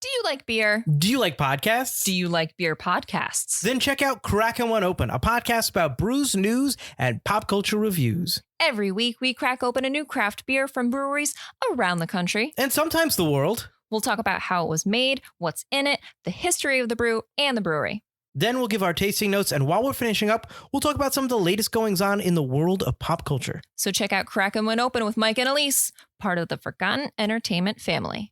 Do you like beer? Do you like podcasts? Do you like beer podcasts? Then check out Crackin' One Open, a podcast about brews, news, and pop culture reviews. Every week, we crack open a new craft beer from breweries around the country. And sometimes the world. We'll talk about how it was made, what's in it, the history of the brew, and the brewery. Then we'll give our tasting notes, and while we're finishing up, we'll talk about some of the latest goings-on in the world of pop culture. So check out Crackin' One Open with Mike and Elise, part of the Forgotten Entertainment family.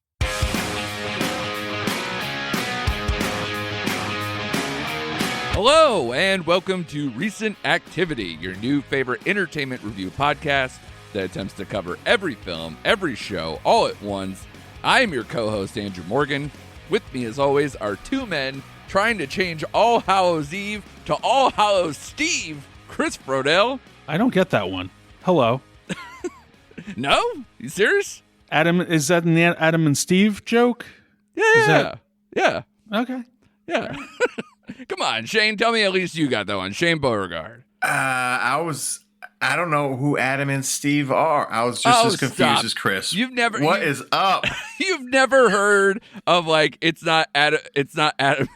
Hello, and welcome to Recent Activity, your new favorite entertainment review podcast that attempts to cover every film, every show, all at once. I am your co-host, Andrew Morgan. With me, as always, are two men trying to change All Hallows Eve to All Hallows Steve, Chris Brodell. I don't get that one. Hello. No? You serious? Adam, is that an Adam and Steve joke? Yeah. Okay. Yeah. Come on, Shane, tell me at least you got that one. Shane Beauregard. I don't know who Adam and Steve are. I was just as confused as Chris. What is up? You've never heard of it's not Adam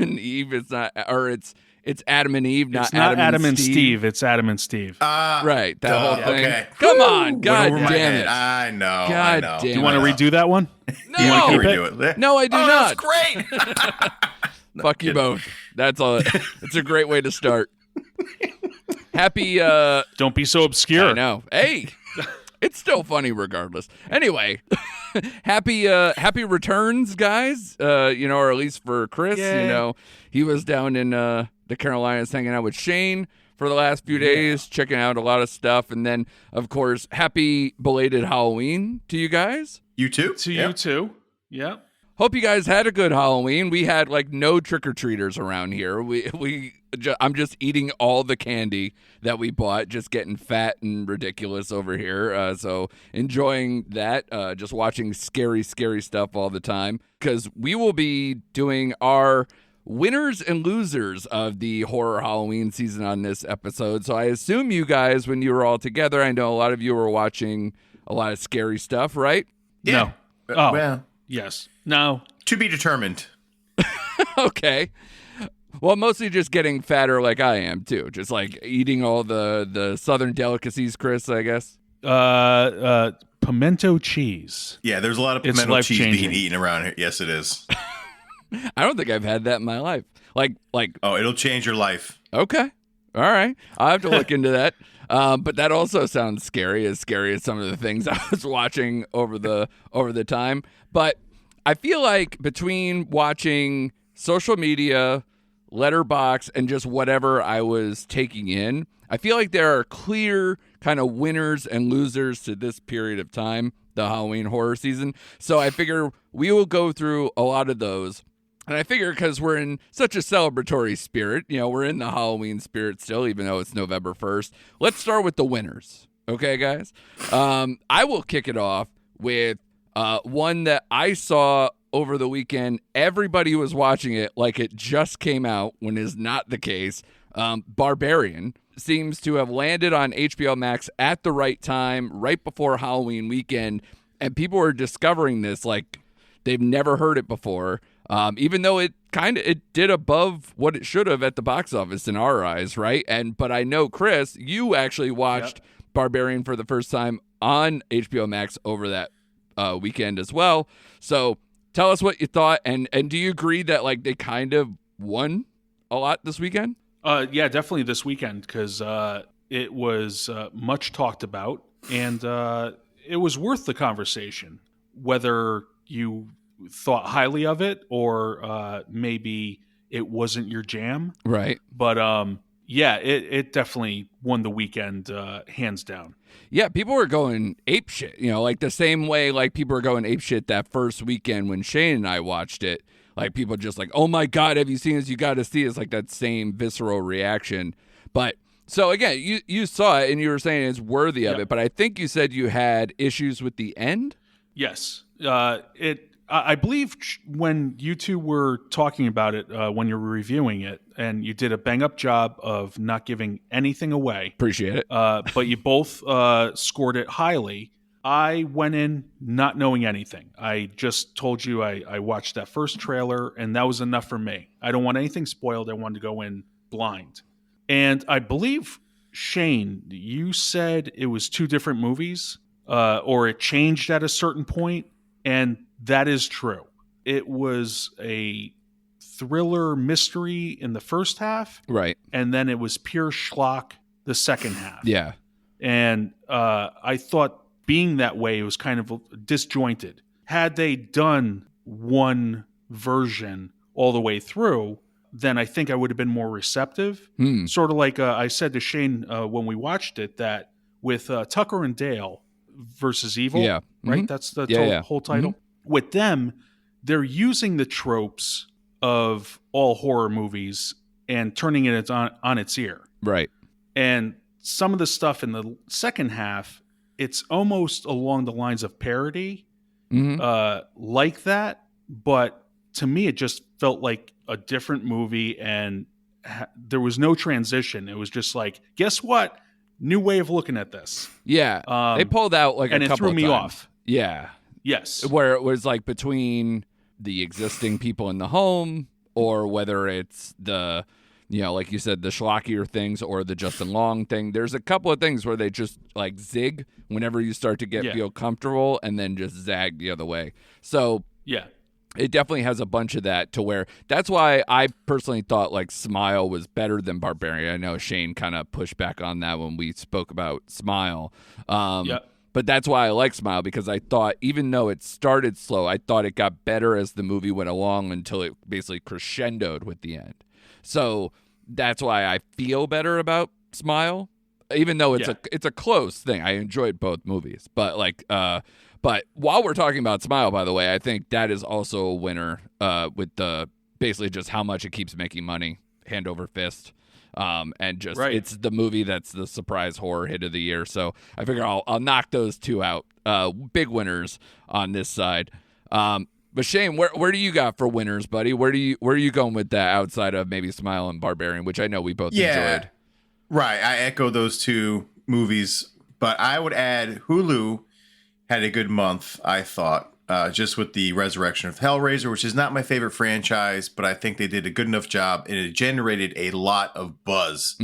and Eve, it's Adam and Eve, not It's not Adam and Steve. Steve, it's Adam and Steve. Right, that whole thing. Okay. Come on, God Went over my damn head. it. I know. God I know. damn Do you want to redo that one? No. You want to keep redo it? No, I do Oh, not. that's great. Fuck you both. That's all. It's a great way to start. Happy Don't be so obscure. I know. Hey, it's still funny regardless. Anyway, happy returns, guys. Or at least for Chris. Yay. He was down in the Carolinas hanging out with Shane for the last few days, checking out a lot of stuff. And then, of course, happy belated Halloween to you guys. You too? To you too. Yeah. Hope you guys had a good Halloween. We had no trick-or-treaters around here. I'm just eating all the candy that we bought, just getting fat and ridiculous over here. So enjoying that, just watching scary, scary stuff all the time. Because we will be doing our winners and losers of the horror Halloween season on this episode. So I assume you guys, when you were all together, I know a lot of you were watching a lot of scary stuff, right? Yeah. No. Oh. Well, Yes. No. to be determined. Okay. Well, mostly just getting fatter like I am, too. Just eating all the southern delicacies, Chris, I guess. Pimento cheese. Yeah, there's a lot of It's pimento cheese life-changing. being eaten around here. Yes, it is. I don't think I've had that in my life. Oh, it'll change your life. Okay. All right. I'll have to look into that. But that also sounds scary as some of the things I was watching over the time. But I feel like between watching social media, Letterboxd, and just whatever I was taking in, I feel like there are clear kind of winners and losers to this period of time, the Halloween horror season. So I figure we will go through a lot of those. And I figure because we're in such a celebratory spirit, we're in the Halloween spirit still, even though it's November 1st. Let's start with the winners. Okay, guys? I will kick it off with one that I saw over the weekend. Everybody was watching it like it just came out, when is not the case. Barbarian seems to have landed on HBO Max at the right time, right before Halloween weekend. And people are discovering this like they've never heard it before. Even though it did above what it should have at the box office in our eyes, right? But I know, Chris, you actually watched Barbarian for the first time on HBO Max over that weekend as well. So tell us what you thought, and do you agree that they kind of won a lot this weekend? Yeah, definitely this weekend, because it was much talked about, and it was worth the conversation, whether you thought highly of it or maybe it wasn't your jam. Right. But it definitely won the weekend hands down. Yeah, people were going ape shit, the same way people were going ape shit that first weekend when Shane and I watched it. People just oh my God, have you seen this? You got to see it. It's that same visceral reaction. But so again, you saw it and you were saying it's worthy of it, but I think you said you had issues with the end. Yes. I believe when you two were talking about it, when you were reviewing it, and you did a bang-up job of not giving anything away. Appreciate it. But you both scored it highly. I went in not knowing anything. I just told you I watched that first trailer, and that was enough for me. I don't want anything spoiled. I wanted to go in blind. And I believe, Shane, you said it was 2 different movies, or it changed at a certain point, and that is true. It was a thriller mystery in the first half, right, and then it was pure schlock the second half. Yeah. And I thought being that way, it was kind of disjointed. Had they done one version all the way through, then I think I would have been more receptive. Sort of like I said to Shane when we watched it, that with Tucker and Dale versus Evil, yeah, right? That's the whole title. With them, they're using the tropes of all horror movies and turning it on its ear. Right. And some of the stuff in the second half, it's almost along the lines of parody, like that. But to me, it just felt like a different movie, and there was no transition. It was just like, guess what? New way of looking at this. Yeah. They pulled out like and a couple it threw me times. off. Yeah. Yes. Where it was like between the existing people in the home, or whether it's the, like you said, the schlockier things or the Justin Long thing. There's a couple of things where they just like zig whenever you start to feel comfortable, and then just zag the other way. So yeah, it definitely has a bunch of that, to where that's why I personally thought like Smile was better than Barbarian. I know Shane kind of pushed back on that when we spoke about Smile. But that's why I like Smile, because I thought, even though it started slow, I thought it got better as the movie went along until it basically crescendoed with the end. So that's why I feel better about Smile, even though it's a close thing. I enjoyed both movies, but but while we're talking about Smile, by the way, I think that is also a winner with the basically just how much it keeps making money, hand over fist. And just it's the movie that's the surprise horror hit of the year. So I figure I'll knock those 2 out. Big winners on this side. But Shane, where do you got for winners, buddy? Where are you going with that outside of maybe Smile and Barbarian, which I know we both enjoyed? Right. I echo those 2 movies, but I would add Hulu had a good month, I thought, just with the resurrection of Hellraiser, which is not my favorite franchise, but I think they did a good enough job, and it generated a lot of buzz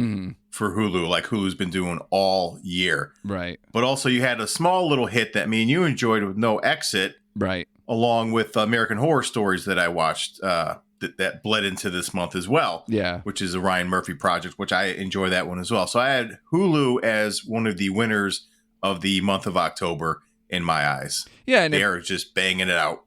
for Hulu, like Hulu's been doing all year. Right. But also you had a small little hit that me and you enjoyed with No Exit. Right. Along with American Horror Stories that I watched that bled into this month as well. Yeah. Which is a Ryan Murphy project, which I enjoy that one as well. So I had Hulu as one of the winners of the month of October in my eyes. Yeah. And they're just banging it out.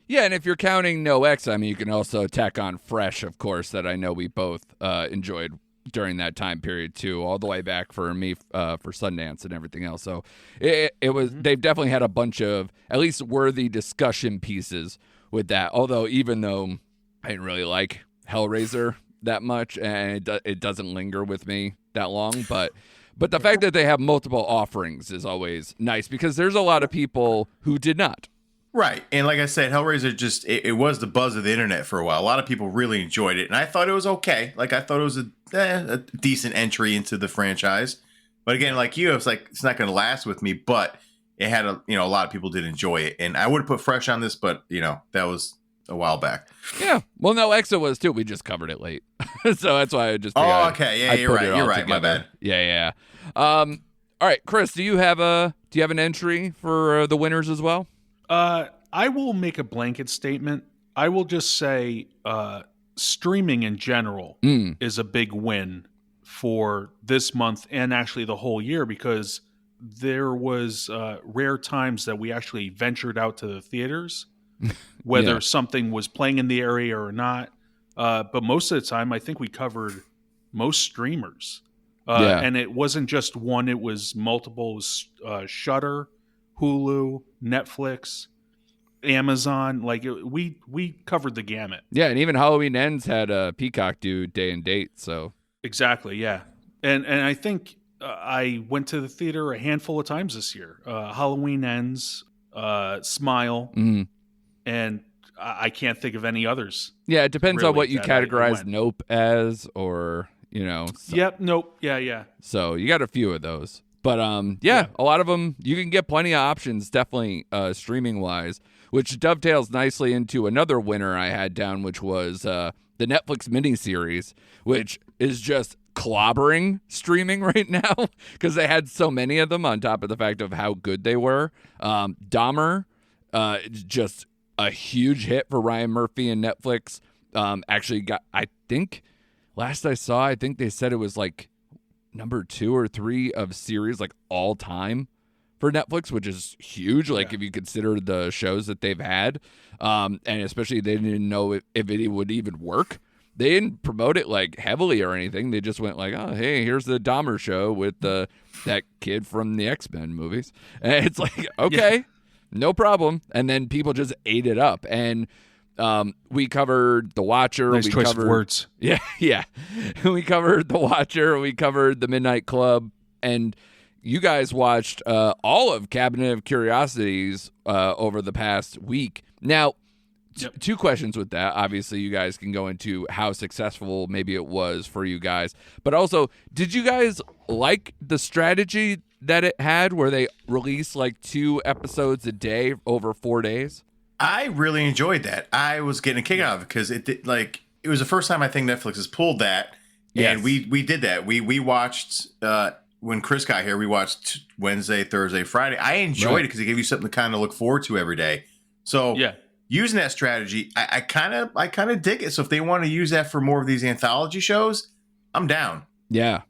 Yeah. And if you're counting No X, I mean, you can also tack on Fresh, of course, that I know we both enjoyed during that time period too, all the way back for me for Sundance and everything else. So it was they've definitely had a bunch of at least worthy discussion pieces with that. Although even though I didn't really like Hellraiser that much, and it doesn't linger with me that long, but the fact that they have multiple offerings is always nice, because there's a lot of people who did not. Right. And like I said, Hellraiser just, it was the buzz of the internet for a while. A lot of people really enjoyed it. And I thought it was okay. Like, I thought it was a decent entry into the franchise. But again, like you, it's like, it's not going to last with me. But it had a lot of people did enjoy it. And I would have put Fresh on this, but, that was a while back. Yeah. Well, no, Exo was too. We just covered it late. So that's why I just. Oh, okay. Yeah, you're right. You're right. My bad. Yeah. All right, Chris, do you have an entry for the winners as well? I will make a blanket statement. I will just say streaming in general is a big win for this month and actually the whole year, because there was rare times that we actually ventured out to the theaters, whether something was playing in the area or not. But most of the time, I think we covered most streamers. And it wasn't just one, it was multiple. It was Shudder, Hulu, Netflix, Amazon. Like we covered the gamut. Yeah, and even Halloween Ends had a Peacock do day and date. So exactly, yeah. And I think I went to the theater a handful of times this year. Halloween Ends, Smile, and I can't think of any others. Yeah, it depends really on what you categorize Nope as, or Yep, Nope. Yeah. So you got a few of those. But a lot of them, you can get plenty of options, definitely streaming wise, which dovetails nicely into another winner I had down, which was the Netflix miniseries, which is just clobbering streaming right now because they had so many of them on top of the fact of how good they were. Dahmer, just a huge hit for Ryan Murphy and Netflix. Actually got, I think, last I saw, I think they said it was like number 2 or 3 of series like all time for Netflix, which is huge. Like if you consider the shows that they've had, and especially they didn't know if it would even work. They didn't promote it like heavily or anything. They just went like, oh, hey, here's the Dahmer show with that kid from the X-Men movies. And it's like, okay, no problem. And then people just ate it up. And we covered The Watcher. Nice we choice covered, of words. Yeah. We covered The Watcher. We covered The Midnight Club. And you guys watched all of Cabinet of Curiosities over the past week. Now, two questions with that. Obviously, you guys can go into how successful maybe it was for you guys. But also, did you guys like the strategy that it had where they released like 2 episodes a day over 4 days? I really enjoyed that. I was getting a kick out of it because it was the first time I think Netflix has pulled that. And we did that. We watched when Chris got here, we watched Wednesday, Thursday, Friday. I enjoyed it because it gave you something to kind of look forward to every day. So using that strategy, I kind of dig it. So if they want to use that for more of these anthology shows, I'm down. Yeah.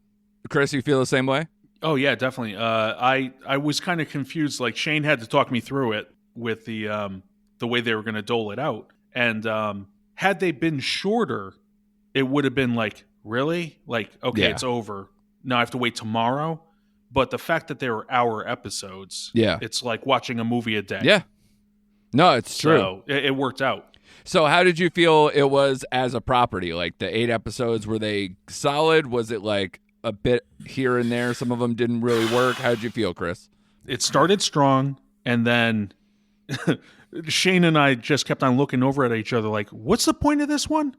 Chris, you feel the same way? Oh yeah, definitely. I was kind of confused. Like Shane had to talk me through it with the way they were going to dole it out. And had they been shorter, it would have been like, really? Like, okay, it's over. Now I have to wait tomorrow. But the fact that they were hour episodes, it's like watching a movie a day. Yeah. No, it's true. So it worked out. So how did you feel it was as a property? Like the 8 episodes, were they solid? Was it like a bit here and there? Some of them didn't really work. How did you feel, Chris? It started strong, and then Shane and I just kept on looking over at each other like, what's the point of this one?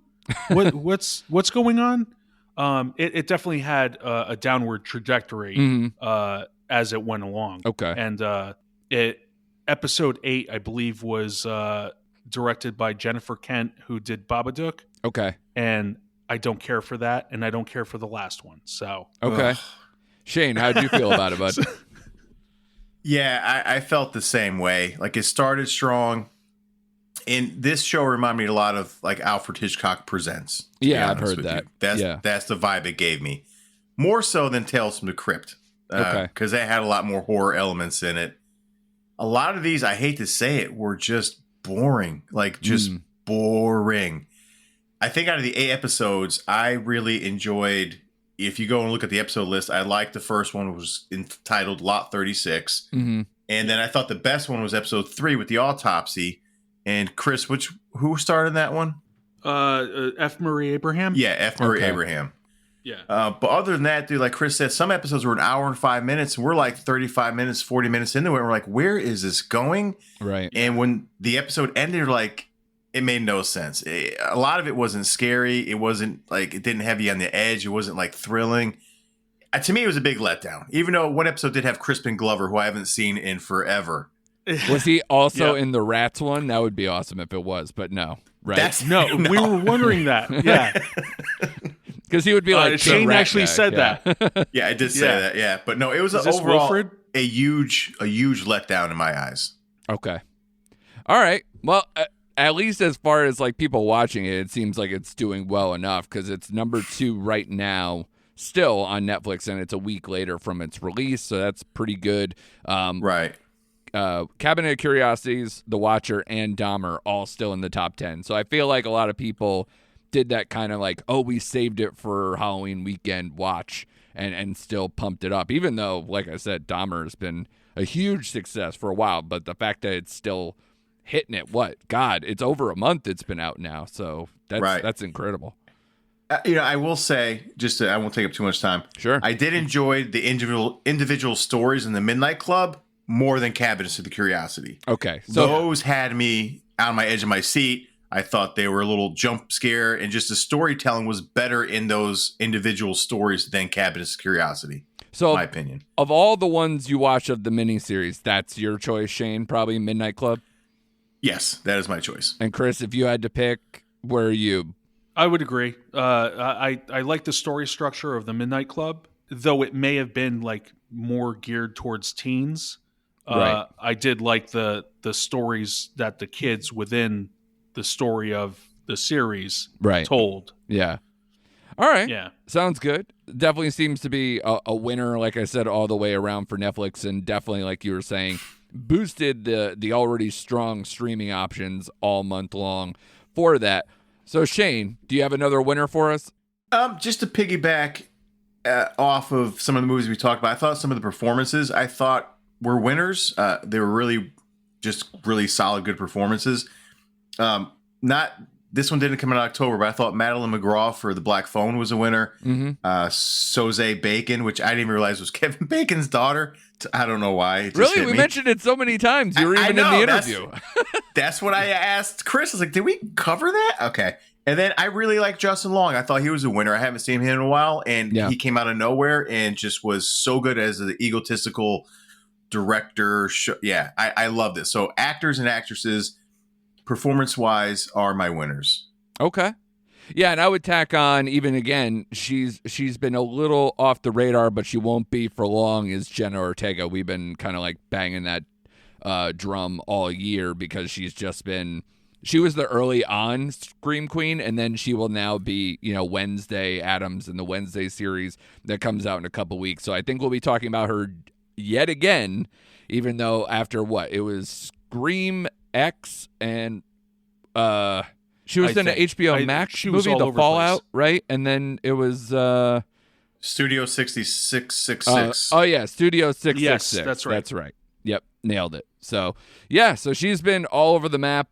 What's going on? It definitely had a downward trajectory as it went along. Okay. And episode 8, I believe, was directed by Jennifer Kent, who did Babadook. Okay. And I don't care for that, and I don't care for the last one. So okay. Shane, how did you feel about it, bud? Yeah, I felt the same way. Like it started strong. And this show reminded me a lot of like Alfred Hitchcock Presents. Yeah, I've heard that. That's the vibe it gave me. More so than Tales from the Crypt. Because they had a lot more horror elements in it. A lot of these, I hate to say it, were just boring. Like just boring. I think out of the 8 episodes, I really enjoyed, if you go and look at the episode list, I liked the first one, was entitled Lot 36. Mm-hmm. And then I thought the best one was episode 3 with the autopsy. And Chris, who starred in that one? F. Murray Abraham? Yeah, F. Murray Abraham. Yeah. But other than that, dude, like Chris said, some episodes were an hour and 5 minutes. And we're like 35 minutes, 40 minutes into it. And we're like, where is this going? Right. And when the episode ended, like, it made no sense. A lot of it wasn't scary. It wasn't like, it didn't have you on the edge. It wasn't like thrilling. To me, it was a big letdown. Even though one episode did have Crispin Glover, who I haven't seen in forever. Was he also in the Rats one? That would be awesome if it was, but no. Right? No, we were wondering that. Yeah. Because he would be like, Shane actually said that. Yeah, I did say that. Yeah. But no, it was overall a huge letdown in my eyes. Okay. All right. Well, at least as far as like people watching it, it seems like it's doing well enough because it's number 2 right now still on Netflix, and it's a week later from its release. So that's pretty good. Right. Cabinet of Curiosities, The Watcher, and Dahmer all still in the top 10. So I feel like a lot of people did that kind of like, oh, we saved it for Halloween weekend watch and still pumped it up. Even though, like I said, Dahmer has been a huge success for a while. But the fact that it's still hitting it, it's over a month it's been out now. So that's incredible. I will say, I won't take up too much time. Sure. I did enjoy the individual stories in the Midnight Club more than Cabinets of the Curiosity. Okay. So those had me on my edge of my seat. I thought they were a little jump scare, and just the storytelling was better in those individual stories than Cabinets of Curiosity. So my opinion. Of all the ones you watch of the miniseries, that's your choice, Shane. Probably Midnight Club. Yes, that is my choice. And Chris, if you had to pick, where are you? I would agree. I like the story structure of the Midnight Club, though it may have been like more geared towards teens. Right. I did like the stories that the kids within the story of the series told. Yeah. All right. Yeah. Sounds good. Definitely seems to be a winner, like I said, all the way around for Netflix, and definitely, like you were saying, boosted the already strong streaming options all month long for that. So, Shane, do you have another winner for us? Just to piggyback off of some of the movies we talked about, I thought some of the performances were winners. They were really solid, good performances. Not this one didn't come out in October, but I thought Madeline McGraw for The Black Phone was a winner. Mm-hmm. Soze Bacon, which I didn't even realize was Kevin Bacon's daughter. I don't know why. It just Really? hit We me. mentioned it so many times. You were even in the interview. That's what I asked Chris. I was like, did we cover that? Okay. And then I really like Justin Long. I thought he was a winner. I haven't seen him in a while, and he came out of nowhere and just was so good as an egotistical director. Yeah, I love this. So actors and actresses, performance-wise, are my winners. Okay. Yeah, and I would tack on, even again, she's been a little off the radar, but she won't be for long, is Jenna Ortega. We've been kind of like banging that drum all year because she was the early on Scream Queen, and then she will now be, Wednesday Addams in the Wednesday series that comes out in a couple weeks. So I think we'll be talking about her yet again, even though after it was Scream X and she was in an HBO Max movie, The Fallout, right? And then it was Studio 6666. Oh yeah, Studio 666. Yes, that's right. That's right. Yep, nailed it. So yeah, so she's been all over the map,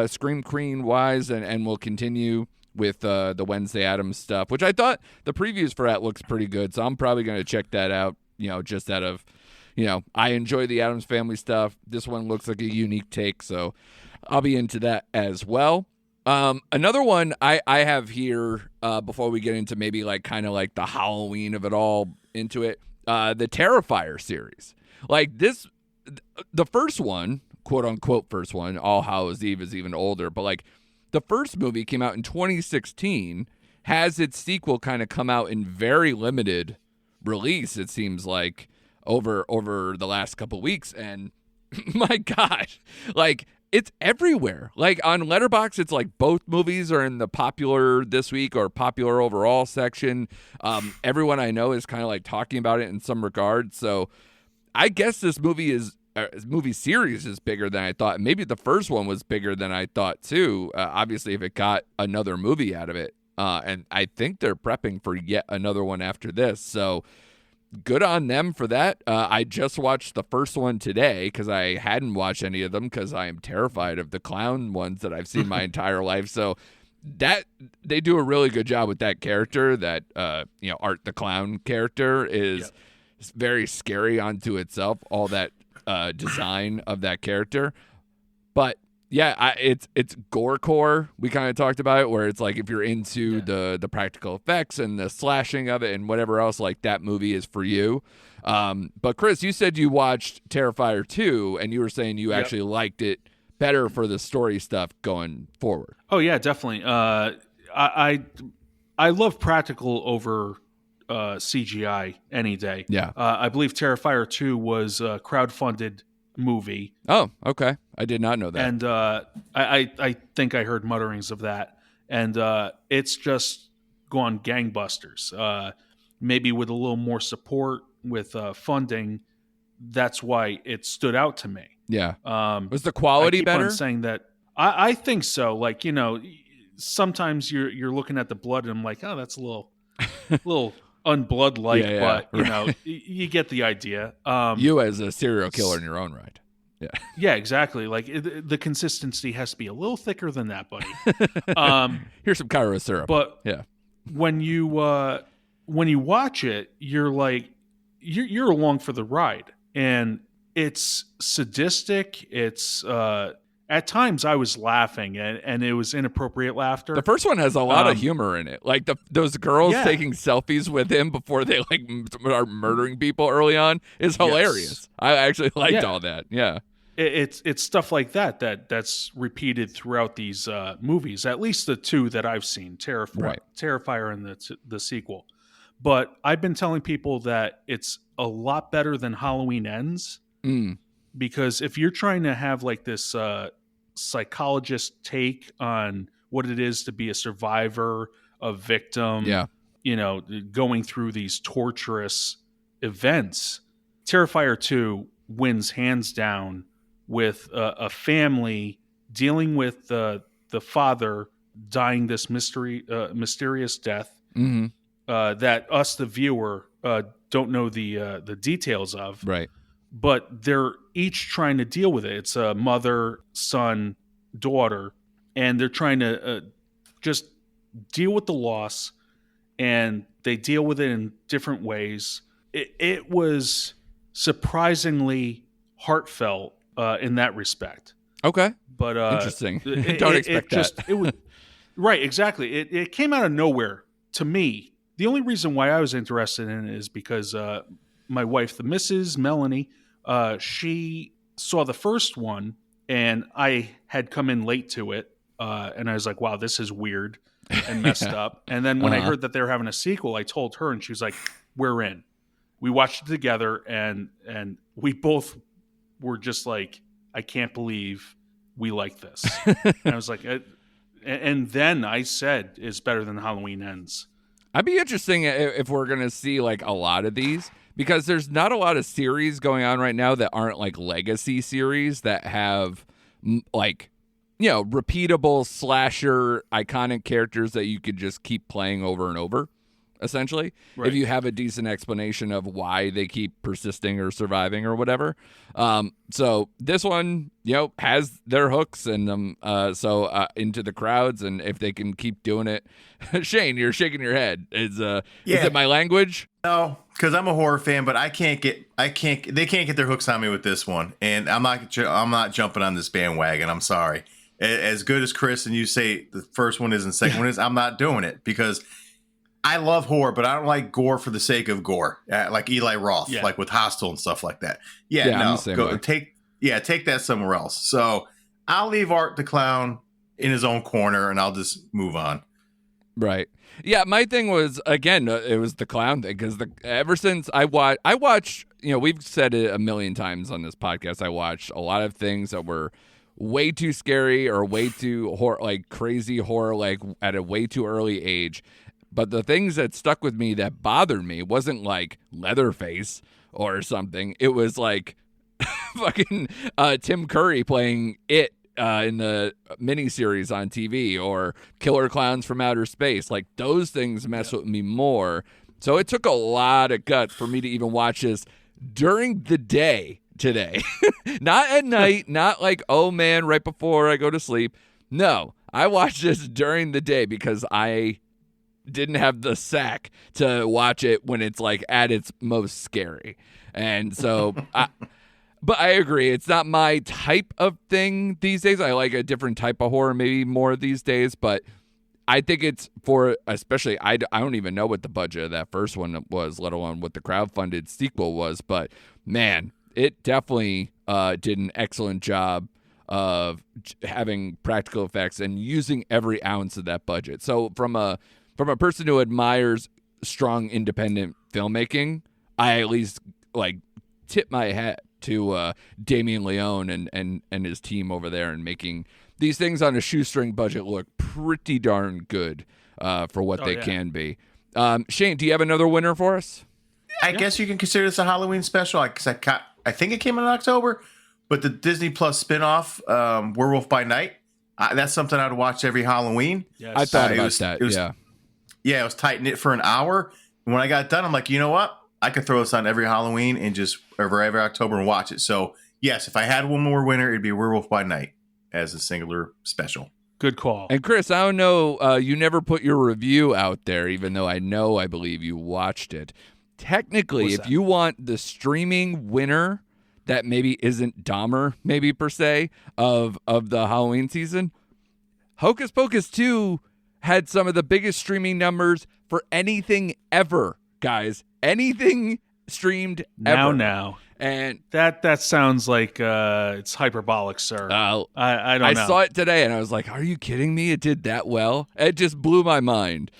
Scream Queen wise, and will continue with the Wednesday Addams stuff, which I thought the previews for that looks pretty good. So I'm probably going to check that out. Just out of, I enjoy the Addams Family stuff. This one looks like a unique take, so I'll be into that as well. Another one I have here before we get into maybe kind of like the Halloween of it all into it, the Terrifier series. Like this, the first one, quote unquote first one, All Hallows Eve is even older, but the first movie came out in 2016, has its sequel kind of come out in very limited release, it seems like, over the last couple weeks, and my gosh, it's everywhere. On Letterboxd, it's both movies are in the popular this week or popular overall section. Everyone I know is kind of talking about it in some regard. So I guess this movie series is bigger than I thought. Maybe the first one was bigger than I thought too. Obviously, if it got another movie out of it, and I think they're prepping for yet another one after this. So good on them for that. I just watched the first one today because I hadn't watched any of them because I am terrified of the clown ones that I've seen my entire life. So that they do a really good job with that character. That Art the Clown character is very scary unto itself. All that design of that character, but yeah, it's gorecore. We kind of talked about it, where it's if you're into the practical effects and the slashing of it and whatever else, that movie is for you. But Chris, you said you watched Terrifier 2, and you were saying you actually liked it better for the story stuff going forward. Oh yeah, definitely. I love practical over CGI any day. Yeah. I believe Terrifier 2 was a crowdfunded movie. Oh, okay. I did not know that. And I think I heard mutterings of that. And it's just gone gangbusters. Maybe with a little more support with funding, that's why it stood out to me. Yeah. Was the quality better? I keep on saying that. I think so. Sometimes you're looking at the blood and I'm like, oh, that's a little unblood-like, but you get the idea. You as a serial killer in your own right. Yeah. Yeah, exactly. The consistency has to be a little thicker than that, buddy. Here's some Cairo syrup. But yeah, when you watch it, you're along for the ride, and it's sadistic. It's at times I was laughing, and it was inappropriate laughter. The first one has a lot of humor in it. Like those girls Yeah. taking selfies with him before they like are murdering people early on is hilarious. I actually liked all that. Yeah. It's stuff like that's repeated throughout these movies, at least the two that I've seen, Terrifier and the sequel. But I've been telling people that it's a lot better than Halloween Ends, because if you're trying to have like this psychologist take on what it is to be a survivor, a victim, going through these torturous events, Terrifier 2 wins hands down, with a family dealing with the father dying this mysterious death that us, the viewer, don't know the details of. Right. But they're each trying to deal with it. It's a mother, son, daughter, and they're trying to just deal with the loss, and they deal with it in different ways. It was surprisingly heartfelt in that respect. Okay. But interesting. Don't expect that. It was right, exactly. It came out of nowhere to me. The only reason why I was interested in it is because my wife, the Mrs. Melanie, she saw the first one, and I had come in late to it, and I was like, "Wow, this is weird and messed up." And then when I heard that they were having a sequel, I told her, and she was like, "We're in." We watched it together, and we both were just like, "I can't believe we like this." And I was like, and then I said, "It's better than Halloween Ends." I'd be interesting if we're going to see like a lot of these, because there's not a lot of series going on right now that aren't like legacy series that have like, repeatable slasher iconic characters that you could just keep playing over and over, essentially. Right. If you have a decent explanation of why they keep persisting or surviving or whatever. So this one, has their hooks in them. So into the crowds, and if they can keep doing it, Shane, you're shaking your head. Is it my language? No, because I'm a horror fan, but they can't get their hooks on me with this one, and I'm not jumping on this bandwagon. I'm sorry. As good as Chris and you say the first one is and the second one is, I'm not doing it, because I love horror, but I don't like gore for the sake of gore, like Eli Roth, like with Hostel and stuff like that. Take that somewhere else. So I'll leave Art the Clown in his own corner, and I'll just move on. Right. Yeah, my thing was, again, it was the clown thing, because ever since I watched, we've said it a million times on this podcast, I watched a lot of things that were way too scary or way too crazy horror, like at a way too early age. But the things that stuck with me that bothered me wasn't like Leatherface or something. It was like fucking Tim Curry playing It in the miniseries on TV, or Killer Clowns from Outer Space. Like, those things mess with me more. So it took a lot of guts for me to even watch this during the day today. Not at night, not like, oh man, right before I go to sleep. No, I watched this during the day because I didn't have the sack to watch it when it's like at its most scary. And so but I agree, it's not my type of thing these days. I like a different type of horror maybe more these days, but I think it's for, especially, I don't even know what the budget of that first one was, let alone what the crowdfunded sequel was, but man, it definitely did an excellent job of having practical effects and using every ounce of that budget. So from a person who admires strong independent filmmaking, I at least like tip my hat to Damien Leone and his team over there, and making these things on a shoestring budget look pretty darn good for what they can be. Shane, do you have another winner for us? I guess you can consider this a Halloween special. I think it came in October, but the Disney Plus spinoff, Werewolf by Night, that's something I'd watch every Halloween. Yes. I thought about that. It was tight knit for an hour. And when I got done, I'm like, you know what? I could throw this on every Halloween and just every October and watch it. So yes, if I had one more winner, it'd be Werewolf by Night as a singular special. Good call. And Chris, I don't know, you never put your review out there, even though I believe you watched it. Technically, if you want the streaming winner that maybe isn't Dahmer, maybe per se, of the Halloween season. Hocus Pocus 2 had some of the biggest streaming numbers for anything ever, guys. Anything streamed ever. Now. And That sounds like it's hyperbolic, sir. I don't know. I saw it today and I was like, are you kidding me? It did that well? It just blew my mind.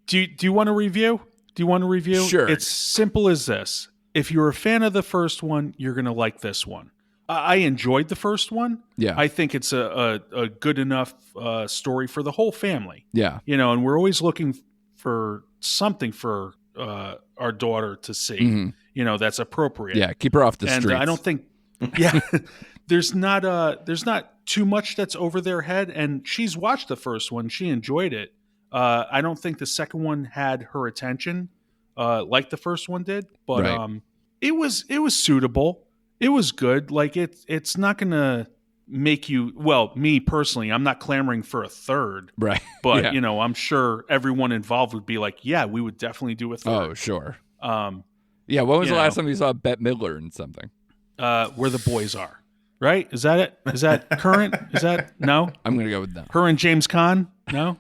Do you want a review? Do you want a review? Sure. It's simple as this. If you're a fan of the first one, you're going to like this one. I enjoyed the first one. Yeah. I think it's a good enough story for the whole family. Yeah. And we're always looking for something for our daughter to see, that's appropriate. Yeah. Keep her off the and streets. I don't think, there's not too much that's over their head. And she's watched the first one. She enjoyed it. I don't think the second one had her attention like the first one did, but Right. It was suitable. It was good. Like it's not going to make you. Well, me personally, I'm not clamoring for a third, Right. but Yeah. I'm sure everyone involved would be like, yeah, we would definitely do a third. Oh, sure. Um, Yeah. When was you the last know. time you saw Bette Midler in something? Where the boys are, right? Is that it? Is that current? Is that no? I'm going to go with no. Her and James Caan? No.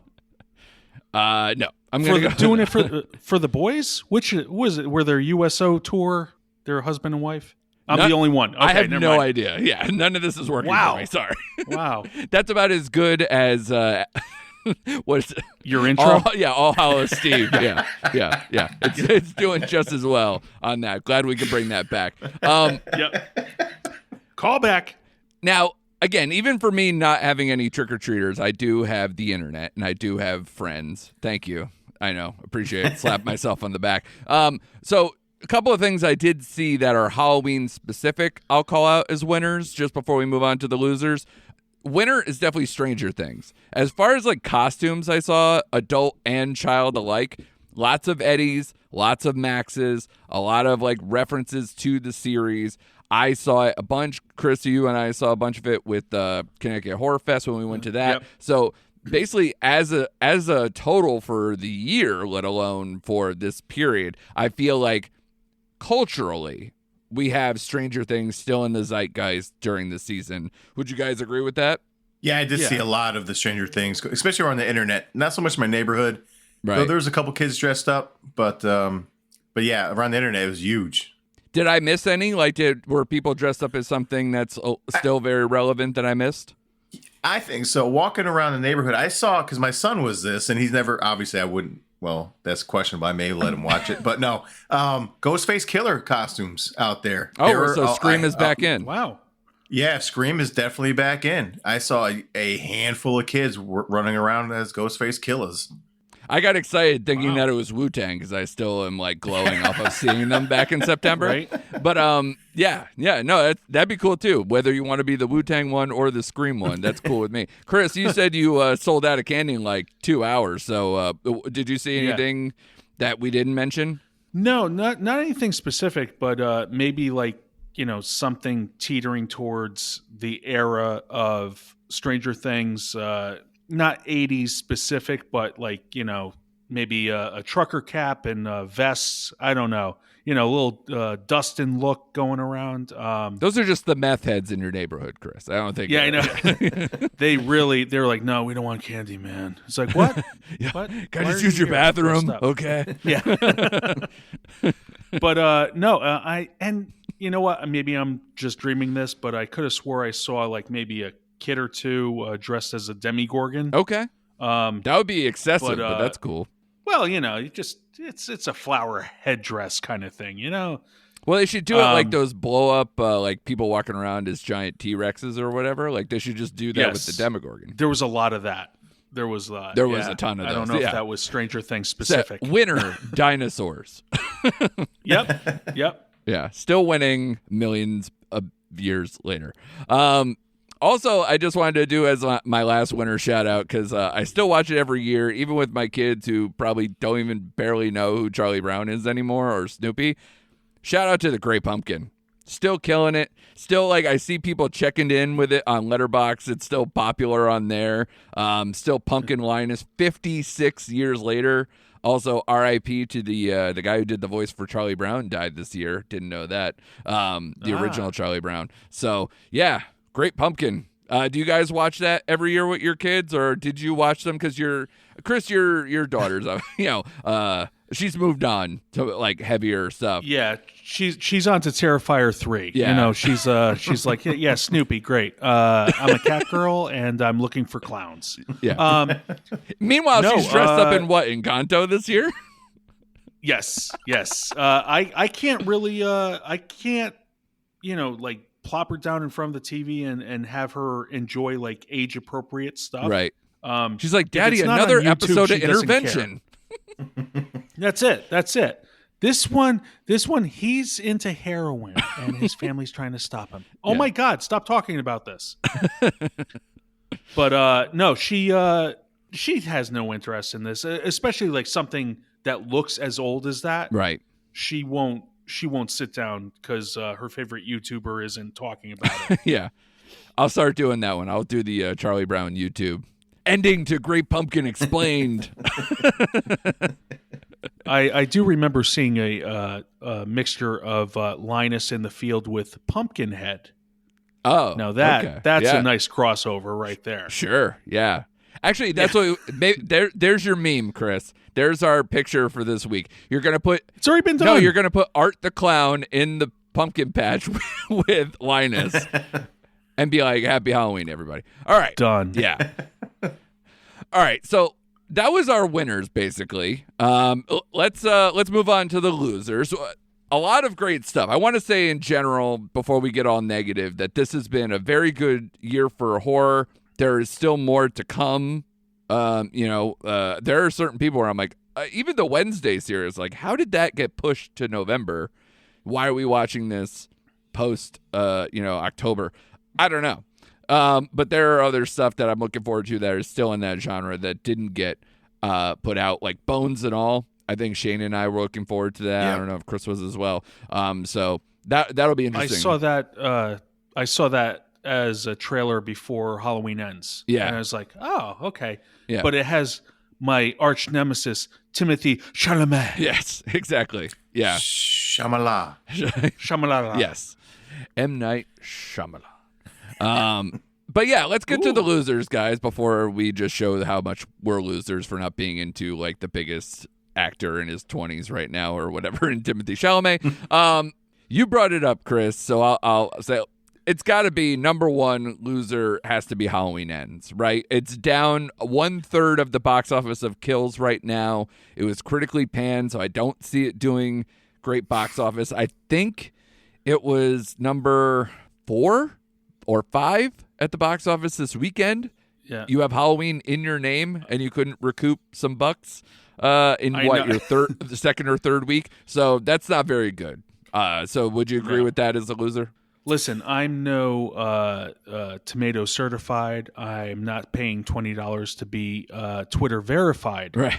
No. I'm going to go doing it for the boys. Which was it? Were their USO tour? Their husband and wife. I'm None- the only one. Okay, I have never no mind. idea. Yeah. None of this is working Wow. for me. Sorry. Wow, That's about as good as what is it? your intro. All Hallows Steve. Yeah. It's doing just as well on that. Glad we could bring that back. Yep. Call back. Now, again, even for me not having any trick-or-treaters, I do have the internet and I do have friends. Thank you. I know. Appreciate it. Slap myself on the back. So a couple of things I did see that are Halloween specific, I'll call out as winners just before we move on to the losers. Winner is definitely Stranger Things. As far as like costumes, I saw adult and child alike. Lots of Eddies, lots of Maxes, a lot of like references to the series. I saw it a bunch. Chris, you and I saw a bunch of it with Connecticut Horror Fest when we went to that. Yep. So basically, as a total for the year, let alone for this period, I feel like culturally we have Stranger Things still in the zeitgeist during the season. Would you guys agree with that? Yeah, I did Yeah. see a lot of the Stranger Things, especially around the internet. Not so much my neighborhood. Right. Though there was a couple kids dressed up, but yeah, around the internet it was huge. Did I miss any? Like, were people dressed up as something that's still very relevant that I missed? I think so. Walking around the neighborhood, I saw, because my son was this, and he's never, obviously I wouldn't, well, that's questionable. I may let him watch it, but no. Ghostface Killer costumes out there. Oh, There were- so Scream is back in. Wow. Yeah, Scream is definitely back in. I saw a handful of kids running around as Ghostface Killers. I got excited thinking Wow. that it was Wu-Tang because I still am like glowing off of seeing them back in September. Right. But no, that'd be cool too. Whether you want to be the Wu-Tang one or the Scream one, that's cool with me. Chris, you said you sold out of candy in like 2 hours. So did you see Yeah. anything that we didn't mention? No, not anything specific, but maybe like something teetering towards the era of Stranger Things. Not 80s specific, but like maybe a trucker cap and vests. I don't know. A little Dustin look going around. Those are just the meth heads in your neighborhood, Chris. I don't think. Yeah, I know. They're like, no, we don't want candy, man. It's like, what? Yeah. What? Can I Why just are use you your here? bathroom? Dressed up? Okay. Yeah. But no, and you know what? Maybe I'm just dreaming this, but I could have swore I saw like maybe a kid or two dressed as a Demigorgon. Okay. That would be excessive, But, but that's cool. Well, it's a flower headdress kind of thing, Well, they should do it like those blow up, like people walking around as giant T-Rexes or whatever. Like they should just do that with Yes. the Demogorgon. There was a lot of that. There was a ton of I don't those, know yeah. if that was Stranger Things So, specific. winner, dinosaurs. Yep. Yeah, still winning millions of years later. Also, I just wanted to do as my last winner shout out because I still watch it every year, even with my kids who probably don't even barely know who Charlie Brown is anymore or Snoopy. Shout out to the Great Pumpkin. Still killing it. Still, like, I see people checking in with it on Letterboxd. It's still popular on there. Still Pumpkin Linus 56 years later. Also, R.I.P. to the guy who did the voice for Charlie Brown, died this year. Didn't know that. The original Charlie Brown. So, yeah, great Pumpkin. Do you guys watch that every year with your kids, or did you watch them because Chris, your daughter's, she's moved on to like heavier stuff. Yeah, she's on to Terrifier 3. Yeah. You know, she's like, yeah, Snoopy, great. I'm a cat girl and I'm looking for clowns. Yeah. Meanwhile, no, she's dressed up in what, Encanto this year? Yes. I can't really, like plop her down in front of the TV and have her enjoy like age appropriate stuff. Right. She's like, if Daddy, it's not another on YouTube, episode of she doesn't care. Intervention. That's it. This one, he's into heroin and his family's trying to stop him. Oh Yeah. my God, stop talking about this. But no, she has no interest in this, especially like something that looks as old as that. Right. She won't sit down because her favorite YouTuber isn't talking about it. Yeah. I'll start doing that one. I'll do the Charlie Brown YouTube. Ending to Great Pumpkin Explained. I do remember seeing a mixture of Linus in the Field with Pumpkinhead. Oh. Now okay. that's Yeah. a nice crossover right there. Sure. Yeah. Actually, that's what there's your meme, Chris. There's our picture for this week. You're going to put It's already been done. No, you're going to put Art the Clown in the pumpkin patch with Linus and be like, Happy Halloween, everybody. All right. Done. Yeah. All right. So that was our winners, basically. Let's move on to the losers. A lot of great stuff. I want to say in general, before we get all negative, that this has been a very good year for horror. There is still more to come. There are certain people where I'm like, even the Wednesday series, like, how did that get pushed to November? Why are we watching this post, October? I don't know. But there are other stuff that I'm looking forward to that is still in that genre that didn't get put out, like Bones and all. I think Shane and I were looking forward to that. Yeah. I don't know if Chris was as well. So that'll be interesting. I saw that as a trailer before Halloween Ends. Yeah. And I was like, oh, okay. Yeah. But it has my arch nemesis, Timothy Chalamet. Yes, exactly. Yeah. Shamala. Shamalala. Yes. M. Night Shyamalan. But yeah, let's get to the losers, guys, before we just show how much we're losers for not being into like the biggest actor in his 20s right now or whatever in Timothy Chalamet. You brought it up, Chris, so I'll say it's got to be number one loser has to be Halloween Ends, right? It's down 1/3 of the box office of Kills right now. It was critically panned, so I don't see it doing great box office. I think it was number 4 or 5 at the box office this weekend. Yeah. You have Halloween in your name, and you couldn't recoup some bucks your second or third week. So that's not very good. So would you agree with that as a loser? Listen, I'm no tomato certified. I'm not paying $20 to be Twitter verified. Right.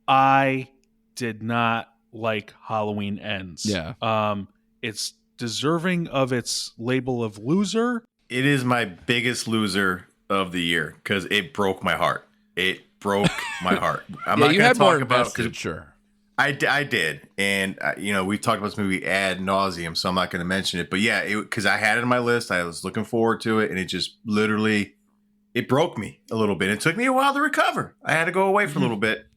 I did not like Halloween Ends. Yeah. It's deserving of its label of loser. It is my biggest loser of the year because it broke my heart. It broke my heart. I'm not you going had to talk more about invested, because sure. I did, and we've talked about this movie ad nauseum, so I'm not going to mention it. But yeah, because I had it on my list, I was looking forward to it, and it just literally it broke me a little bit. It took me a while to recover. I had to go away for a little bit.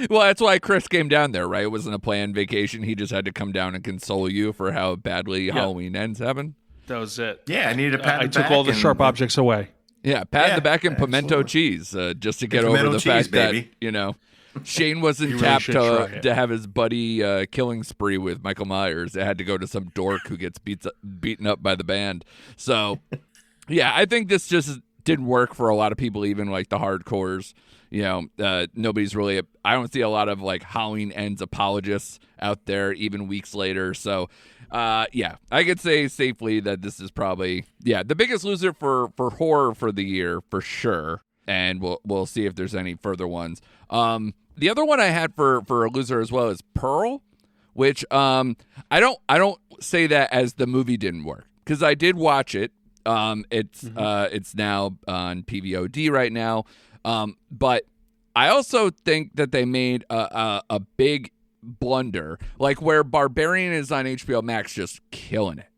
Well, that's why Chris came down there, right? It wasn't a planned vacation. He just had to come down and console you for how badly Halloween Ends happened. That was it. Yeah, I needed a pat. I took all the sharp objects away. Yeah, pat in the back and absolutely. pimento cheese, just to get The over pimento the cheese, fact baby. that, Shane wasn't You really tapped should try it. to have his buddy killing spree with Michael Myers. It had to go to some dork who gets beaten up by the band. So, yeah, I think this just didn't work for a lot of people, even like the hardcores. Nobody's really. I don't see a lot of like Halloween Ends apologists out there, even weeks later. So, I could say safely that this is probably the biggest loser for horror for the year for sure. And we'll see if there's any further ones. The other one I had for a loser as well is Pearl, which I don't say that as the movie didn't work, because I did watch it. It's now on PVOD right now, but I also think that they made a big blunder, like where Barbarian is on HBO Max just killing it,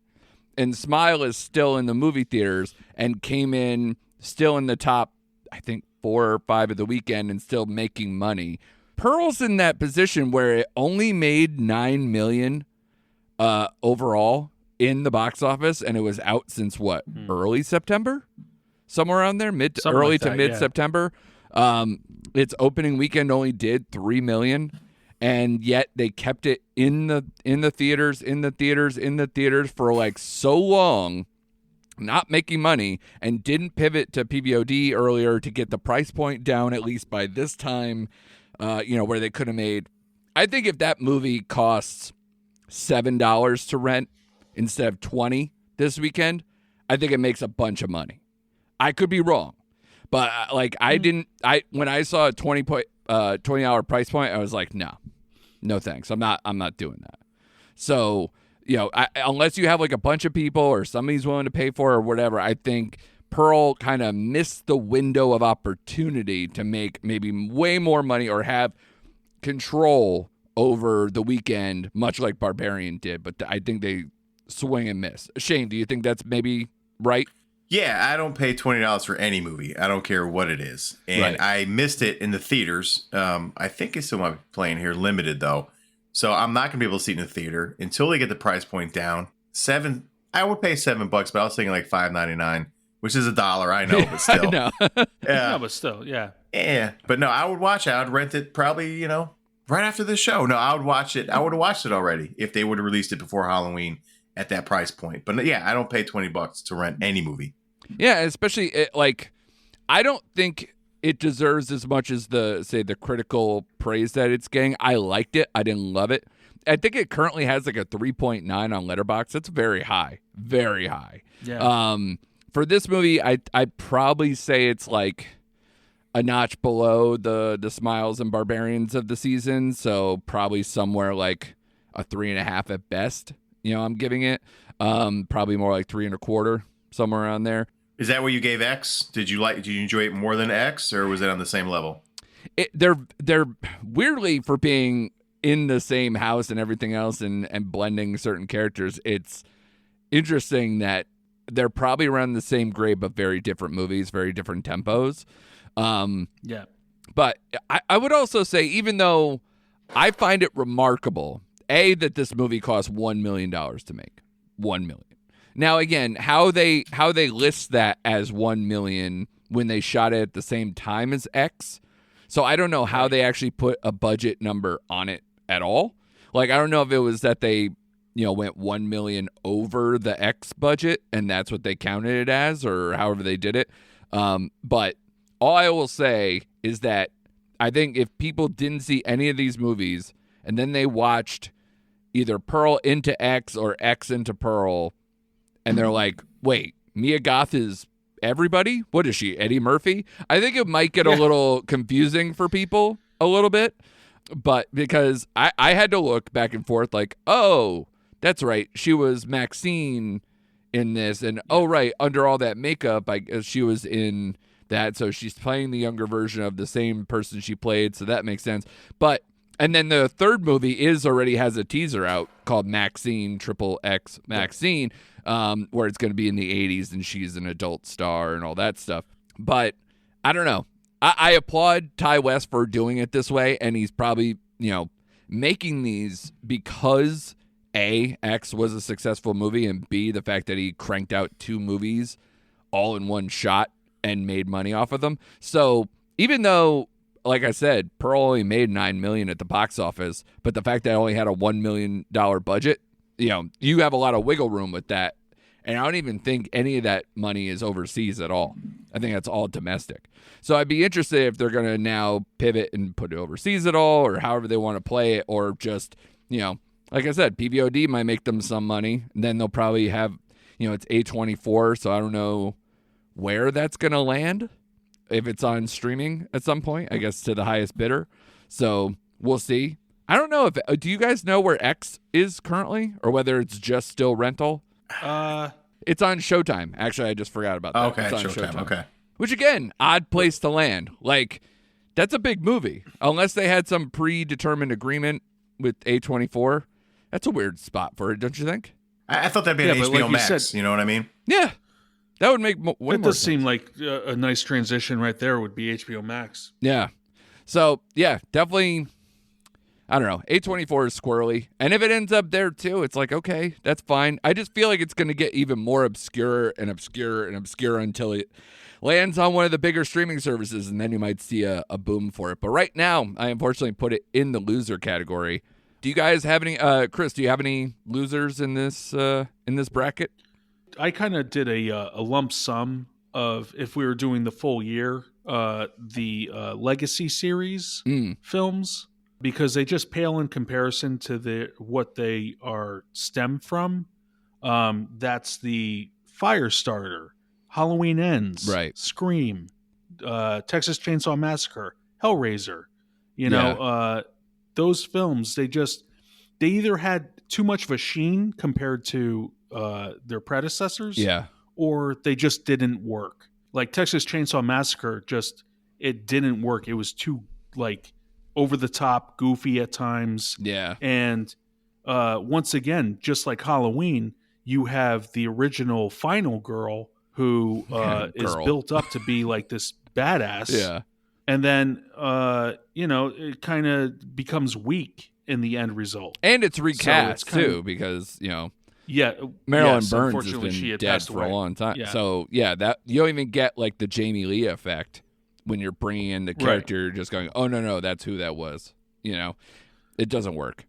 and Smile is still in the movie theaters and came in still in the top, I think, 4 or 5 of the weekend and still making money. Pearl's in that position where it only made $9 million overall in the box office, and it was out since what, early September, somewhere around there, early to mid September. Its opening weekend only did $3 million, and yet they kept it in the theaters for like so long, not making money, and didn't pivot to PVOD earlier to get the price point down, at least by this time, where they could have made. I think if that movie costs $7 to rent instead of $20 this weekend, I think it makes a bunch of money. I could be wrong, but when I saw a $20 price point, I was like, no thanks. I'm not doing that. So, unless you have like a bunch of people or somebody's willing to pay for it or whatever, I think Pearl kind of missed the window of opportunity to make maybe way more money or have control over the weekend, much like Barbarian did. But I think they swing and miss. Shane, do you think that's maybe right? Yeah, I don't pay $20 for any movie. I don't care what it is. And Right. I missed it in the theaters. I think it's still might be playing here, limited though. So I'm not going to be able to see it in the theater until they get the price point down. I would pay $7, but I was thinking like $5.99, which is $1. I know, but still. I know. Yeah. No, but still, yeah. Yeah. But no, I would watch it. I would rent it probably, right after the show. No, I would watch it. I would have watched it already if they would have released it before Halloween at that price point. But yeah, I don't pay $20 to rent any movie. Yeah, especially I don't think it deserves as much as the critical praise that it's getting. I liked it. I didn't love it. I think it currently has like a 3.9 on Letterboxd. That's very high. Very high. Yeah. For this movie, I'd probably say it's like a notch below the Smiles and Barbarians of the season. So probably somewhere like a 3.5 at best. I'm giving it. Probably more like 3.25, somewhere around there. Is that what you gave X? Did you enjoy it more than X, or was it on the same level? They're weirdly, for being in the same house and everything else and blending certain characters, it's interesting that they're probably around the same grade, but very different movies, very different tempos. Yeah. But I would also say, even though I find it remarkable, that this movie cost $1 million to make. $1 million. Now, again, how they list that as 1 million when they shot it at the same time as X. So I don't know how they actually put a budget number on it at all. Like, I don't know if it was that they, went 1 million over the X budget and that's what they counted it as, or however they did it. But all I will say is that I think if people didn't see any of these movies and then they watched either Pearl into X or X into Pearl, and they're like, wait, Mia Goth is everybody? What is she, Eddie Murphy? I think it might get a little confusing for people a little bit. But because I had to look back and forth like, oh, that's right, she was Maxine in this. And, oh, right, under all that makeup, she was in that. So she's playing the younger version of the same person she played. So that makes sense. And then the third movie already has a teaser out called Maxine, XXX Maxine, where it's going to be in the 80s and she's an adult star and all that stuff. But I don't know. I applaud Ty West for doing it this way, and he's probably, making these because A, X was a successful movie, and B, the fact that he cranked out 2 movies all in one shot and made money off of them. So even though, like I said, Pearl only made $9 million at the box office, but the fact that it only had a $1 million budget, you have a lot of wiggle room with that. And I don't even think any of that money is overseas at all. I think that's all domestic. So I'd be interested if they're going to now pivot and put it overseas at all, or however they want to play it, or just, like I said, PVOD might make them some money. And then they'll probably have, it's A24, so I don't know where that's going to land. If it's on streaming at some point, I guess to the highest bidder. So we'll see. I don't know if do you guys know where X is currently, or whether it's just still rental? It's on Showtime. Actually, I just forgot about that. Okay, It's on Showtime. Okay. Which again, odd place to land. Like, that's a big movie. Unless they had some predetermined agreement with A24, that's a weird spot for it, don't you think? I thought that'd be an but HBO like you Max. said- you know what I mean? Yeah, that would make way That more does sense. seem like a nice transition right there would be HBO Max. Yeah. So, yeah, definitely, I don't know. A24 is squirrely. And if it ends up there, too, it's like, okay, that's fine. I just feel like it's going to get even more obscure and obscure and obscure until it lands on one of the bigger streaming services, and then you might see a boom for it. But right now, I unfortunately put it in the loser category. Do you guys have any, Chris, do you have any losers in this bracket? I kind of did a lump sum of, if we were doing the full year, the Legacy series films, because they just pale in comparison to what they are stemmed from. That's the Firestarter, Halloween Ends, Right. Scream, Texas Chainsaw Massacre, Hellraiser. You know, those films, they either had too much of a sheen compared to their predecessors, or they just didn't work. Like Texas Chainsaw Massacre, it didn't work. It was too like over the top, goofy at times. Yeah. And once again, just like Halloween, you have the original final girl who is built up to be like this badass. Yeah. And then, it kind of becomes weak in the end result. And it's recast, kinda- too, because, Yeah, Marilyn yes, Burns has unfortunately, she been had dead passed for a away. long time. Yeah. So, that you don't even get, like, the Jamie Lee effect when you're bringing in the character. You're just going, oh, no, that's who that was. It doesn't work.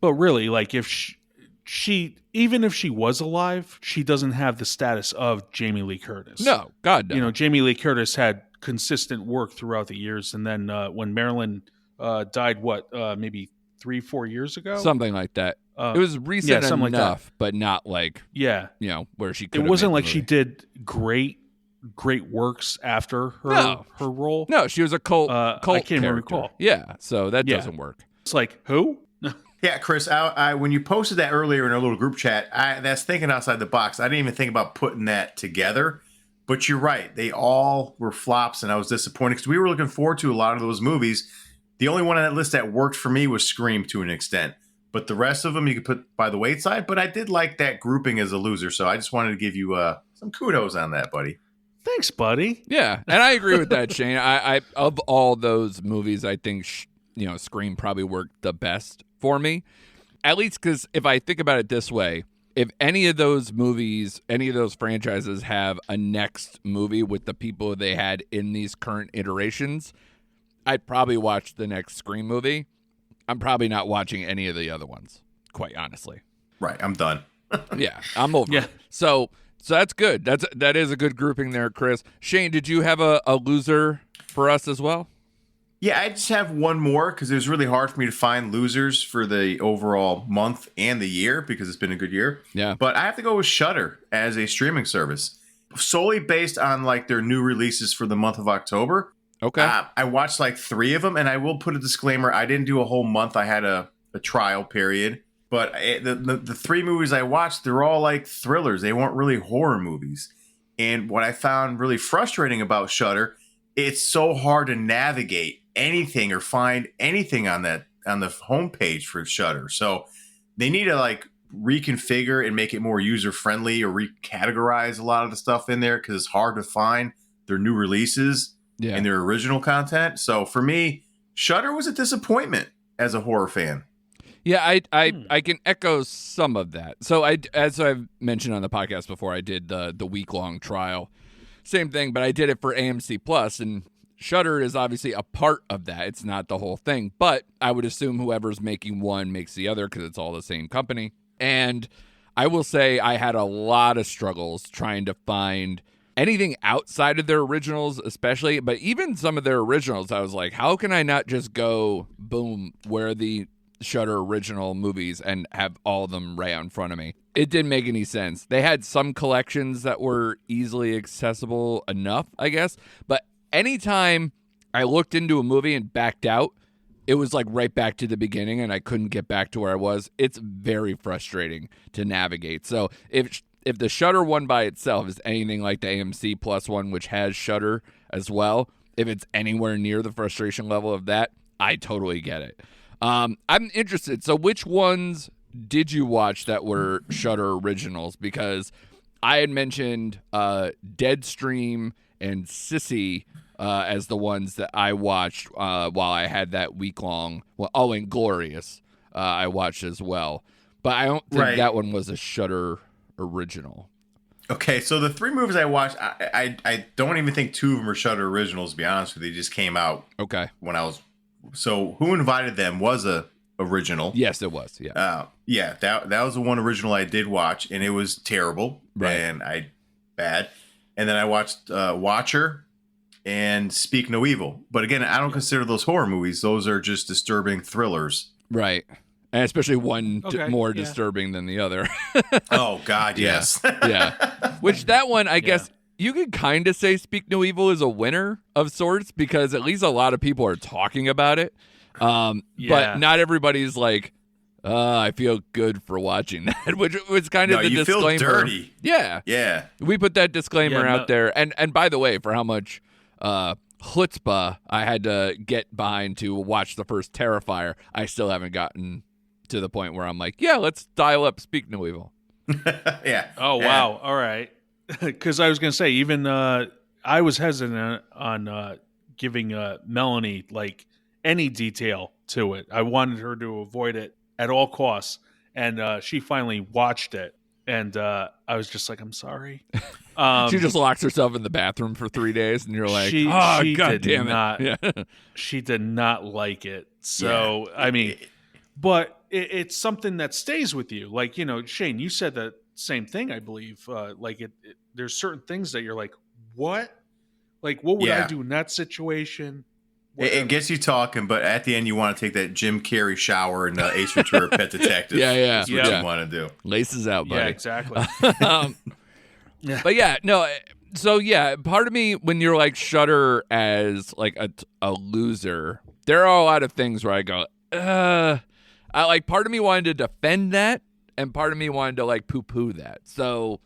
But really, like, if she even if she was alive, she doesn't have the status of Jamie Lee Curtis. No, God, no. Jamie Lee Curtis had consistent work throughout the years, and then when Marilyn died, maybe 3-4 years ago, Something like that. It was recent something like that. enough, but not like, where she could it wasn't like she did great works after her role. No, she was a cult I can't even character. recall. Yeah, so that doesn't work. It's like, who? Yeah, Chris, I when you posted that earlier in our little group chat, that's thinking outside the box. I didn't even think about putting that together. But you're right. They all were flops, and I was disappointed because we were looking forward to a lot of those movies. The only one on that list that worked for me was Scream to an extent. But the rest of them you could put by the wayside. But I did like that grouping as a loser, so I just wanted to give you some kudos on that, buddy. Thanks, buddy. Yeah, and I agree with that, Shane. I of all those movies, I think Scream probably worked the best for me, at least because if I think about it this way, if any of those movies, any of those franchises have a next movie with the people they had in these current iterations, I'd probably watch the next Scream movie. I'm probably not watching any of the other ones, quite honestly. Right, I'm done. Yeah, I'm over it. So that's good. That is a good grouping there, Chris. Shane, did you have a loser for us as well? Yeah, I just have one more because it was really hard for me to find losers for the overall month and the year because it's been a good year. Yeah. But I have to go with Shudder as a streaming service, solely based on like their new releases for the month of October. Okay. I watched like 3 of them, and I will put a disclaimer. I didn't do a whole month. I had a trial period. But the 3 movies I watched, they're all like thrillers. They weren't really horror movies. And what I found really frustrating about Shudder, it's so hard to navigate anything or find anything on the homepage for Shudder. So they need to like reconfigure and make it more user friendly or recategorize a lot of the stuff in there because it's hard to find their new releases and their original content. So for me, Shudder was a disappointment as a horror fan. Yeah, I can echo some of that. So as I've mentioned on the podcast before, I did the week-long trial. Same thing, but I did it for AMC Plus, and Shudder is obviously a part of that. It's not the whole thing, but I would assume whoever's making one makes the other because it's all the same company. And I will say I had a lot of struggles trying to find anything outside of their originals, especially, but even some of their originals, I was like, how can I not just go, boom, where are the Shudder original movies and have all of them right out in front of me? It didn't make any sense. They had some collections that were easily accessible enough, I guess, but anytime I looked into a movie and backed out, it was like right back to the beginning and I couldn't get back to where I was. It's very frustrating to navigate. So if the Shudder one by itself is anything like the AMC Plus one, which has Shudder as well, if it's anywhere near the frustration level of that, I totally get it. I'm interested. So which ones did you watch that were Shudder originals? Because I had mentioned Deadstream and Sissy as the ones that I watched while I had that week-long. Well, and Glorious I watched as well. But I don't think that one was a Shudder original. Okay, so the 3 movies I watched, I don't even think 2 of them are Shudder originals, to be honest with you. They just came out when I was... So Who Invited Them was a original. Yes, it was. Yeah. That was the one original I did watch, and it was terrible. Right. And bad. And then I watched Watcher and Speak No Evil. But again, I don't consider those horror movies. Those are just disturbing thrillers. Right. And especially one more yeah. disturbing than the other. Oh, God, yes. Yeah. Which that one, I guess, you could kind of say Speak No Evil is a winner of sorts because at least a lot of people are talking about it. But not everybody's like, I feel good for watching that, which was kind of the you disclaimer. Feel dirty. Yeah. Yeah. We put that disclaimer out there. And by the way, for how much chutzpah I had to get behind to watch the first Terrifier, I still haven't gotten to the point where I'm like, yeah, let's dial up Speak No Evil. Yeah. Oh, wow. All right. Because I was going to say, even I was hesitant on giving Melanie like any detail to it. I wanted her to avoid it at all costs. And she finally watched it. And I was just like, I'm sorry. She just locks herself in the bathroom for 3 days, and you're like, she God did damn it. not, Yeah. She did not like it. So, I mean, but it's something that stays with you. Like, Shane, you said that same thing, I believe. There's certain things that you're like, what? Like, what would I do in that situation? It gets you talking, but at the end, you want to take that Jim Carrey shower and Ace Ventura Pet Detective. Yeah. That's what you want to do. Laces out, buddy. Yeah, exactly. But yeah, no. So yeah, part of me, when you're like Shudder as like a loser, there are a lot of things where I go, I like, part of me wanted to defend that, and part of me wanted to like poo-poo that. So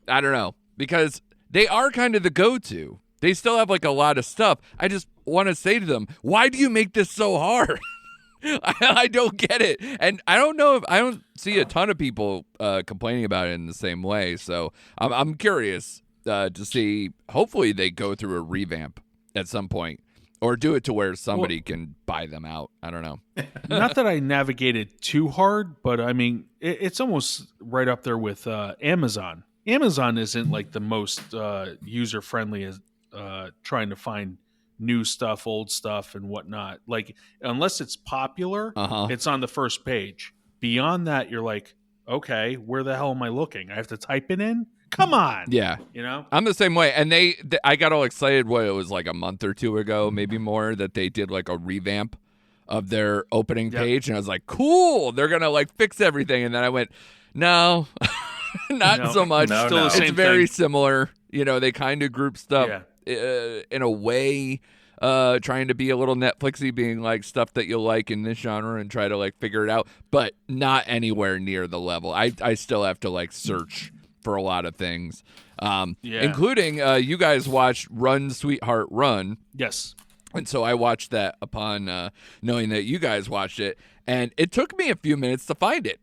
I don't know, because they are kind of the go-to. They still have like a lot of stuff. I just want to say to them, why do you make this so hard? I don't get it. And I don't know if I don't see a ton of people complaining about it in the same way. So I'm curious to see. Hopefully they go through a revamp at some point, or do it to where somebody can buy them out. I don't know. Not that I navigated too hard, but I mean, it's almost right up there with Amazon. Amazon isn't like the most user friendly as trying to find new stuff, old stuff, and whatnot. Like, unless it's popular, it's on the first page. Beyond that, you're like, okay, where the hell am I looking? I have to type it in? Come on. Yeah. I'm the same way. And I got all excited, it was like a month or two ago, maybe more, that they did like a revamp of their opening page. And I was like, cool, they're going to like fix everything. And then I went, no, not so much. No, Still the no. same It's very thing. similar. They kind of group stuff in a way, trying to be a little Netflixy, being like stuff that you'll like in this genre and try to like figure it out, but not anywhere near the level. I still have to like search for a lot of things, including you guys watched Run, Sweetheart, Run. Yes. And so I watched that upon knowing that you guys watched it, and it took me a few minutes to find it.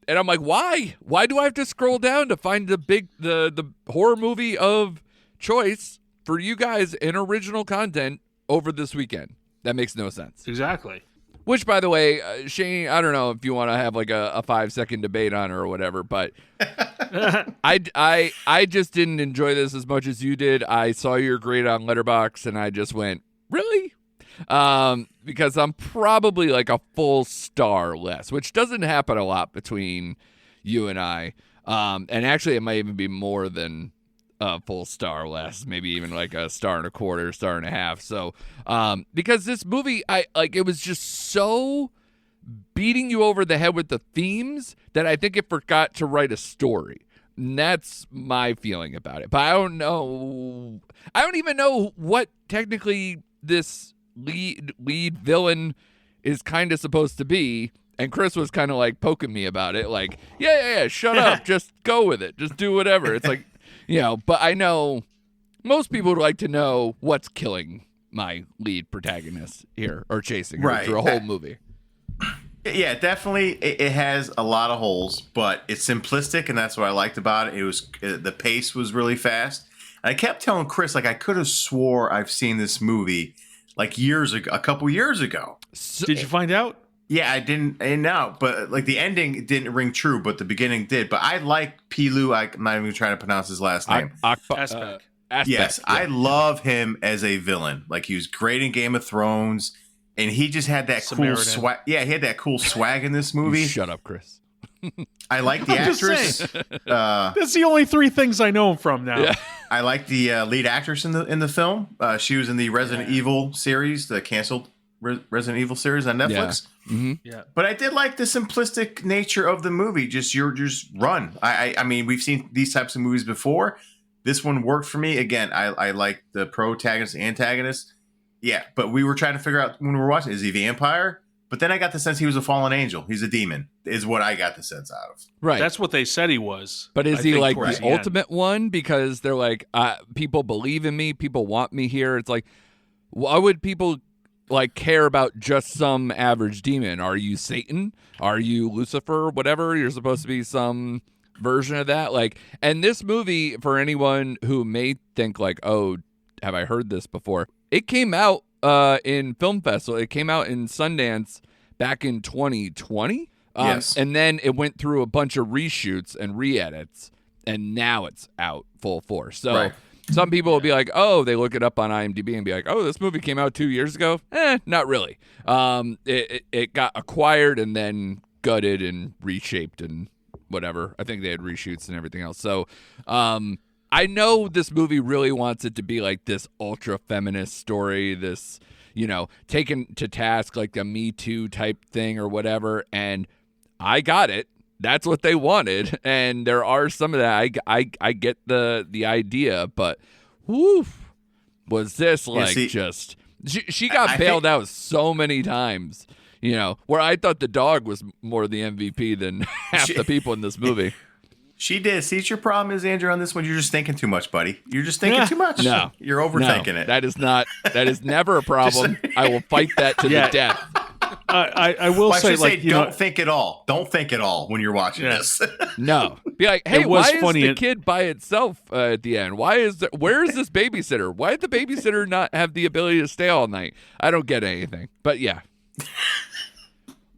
And I'm like, why? Why do I have to scroll down to find the horror movie of choice for you guys in original content over this weekend? That makes no sense. Exactly. Which, by the way, Shane, I don't know if you want to have like a 5-second debate on it or whatever, but I just didn't enjoy this as much as you did. I saw your grade on Letterboxd, and I just went, really? Because I'm probably like a full star less, which doesn't happen a lot between you and I. And actually, it might even be more than a full star less, maybe even like a 1.25 stars, 1.5 stars. So, because this movie, it was just so beating you over the head with the themes that I think it forgot to write a story. And that's my feeling about it. But I don't even know what technically this lead villain is kind of supposed to be. And Chris was kind of like poking me about it, like, yeah, shut up, just go with it, just do whatever. It's like, but I know most people would like to know what's killing my lead protagonist here or chasing her through a whole movie. Yeah, definitely. It has a lot of holes, but it's simplistic, and that's what I liked about it. It was the pace was really fast. And I kept telling Chris, like, I could have swore I've seen this movie like years ago, a couple years ago. Did you find out? Yeah, I didn't know, but like the ending didn't ring true, but the beginning did. But I like Pilu. I'm not even trying to pronounce his last name. Aspect. Yes, yeah. I love him as a villain. Like, he was great in Game of Thrones, and he just had that cool swag. Yeah, he had that cool swag in this movie. Shut up, Chris. I like the actress. That's the only three things I know him from now. Yeah. I like the lead actress in the film. She was in the Resident Evil series, the canceled Resident Evil series on Netflix. Yeah. Mm-hmm. Yeah. But I did like the simplistic nature of the movie. Just run. I mean, we've seen these types of movies before. This one worked for me. Again, I like the protagonist, antagonist. Yeah, but we were trying to figure out when we were watching, is he a vampire? But then I got the sense he was a fallen angel. He's a demon, is what I got the sense out of. Right. That's what they said he was. But is he like the end. ultimate one? Because they're like, people believe in me. People want me here. It's like, why would people like care about just some average demon? Are you Satan? Are you Lucifer? Whatever. You're supposed to be some version of that. Like, and this movie, for anyone who may think like, oh, have I heard this before? It came out in film festival. It came out in Sundance back in 2020. Yes. And then it went through a bunch of reshoots and re-edits, and now it's out full force. So some people will be like, oh, they look it up on IMDb and be like, oh, this movie came out 2 years ago. Not really. It got acquired and then gutted and reshaped and whatever. I think they had reshoots and everything else. So I know this movie really wants it to be like this ultra feminist story, this, taken to task like a Me Too type thing or whatever. And I got it. That's what they wanted. And there are some of that. I get the idea, but woof, was this like just she got bailed out so many times, where I thought the dog was more the MVP than half the people in this movie. She did. See, what your problem is, Andrew, on this one? You're just thinking too much, buddy. You're just thinking too much. No. You're overthinking it. That is never a problem. I will fight that to the death. I will say, like, don't think at all. Don't think at all when you're watching this. No. Be like, hey, why is funny the kid by itself at the end? Where is this babysitter? Why did the babysitter not have the ability to stay all night? I don't get anything. But yeah.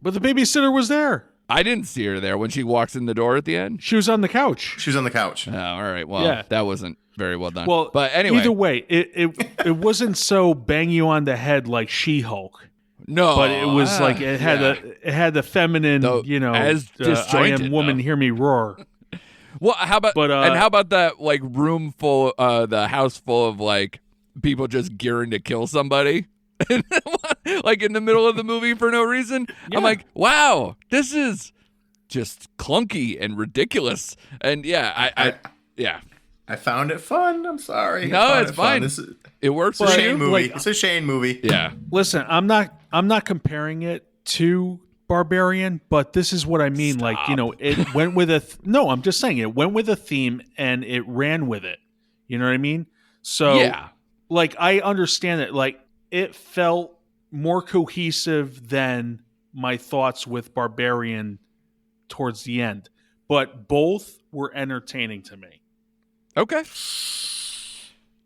But the babysitter was there. I didn't see her there when she walks in the door at the end. She was on the couch. She was on the couch. Oh, all right. Well, that wasn't very well done. Well, but anyway. Either way, it wasn't so bang you on the head like She-Hulk. No. But it was like it had the feminine, as I disjointed, am woman, hear me roar. Well, how about how about that like room full, the house full of like people just gearing to kill somebody, like in the middle of the movie for no reason? Yeah. I'm like, wow, this is just clunky and ridiculous. And I found it fun. I'm sorry. No, it's fine. It works for you. Movie. It's a Shane movie. Yeah. Listen, I'm not comparing it to Barbarian, but this is what I mean. Stop. Like, it went with a no, I'm just saying it went with a theme and it ran with it. You know what I mean? So yeah. Like, I understand it. Like, it felt more cohesive than my thoughts with Barbarian towards the end, but both were entertaining to me. Okay.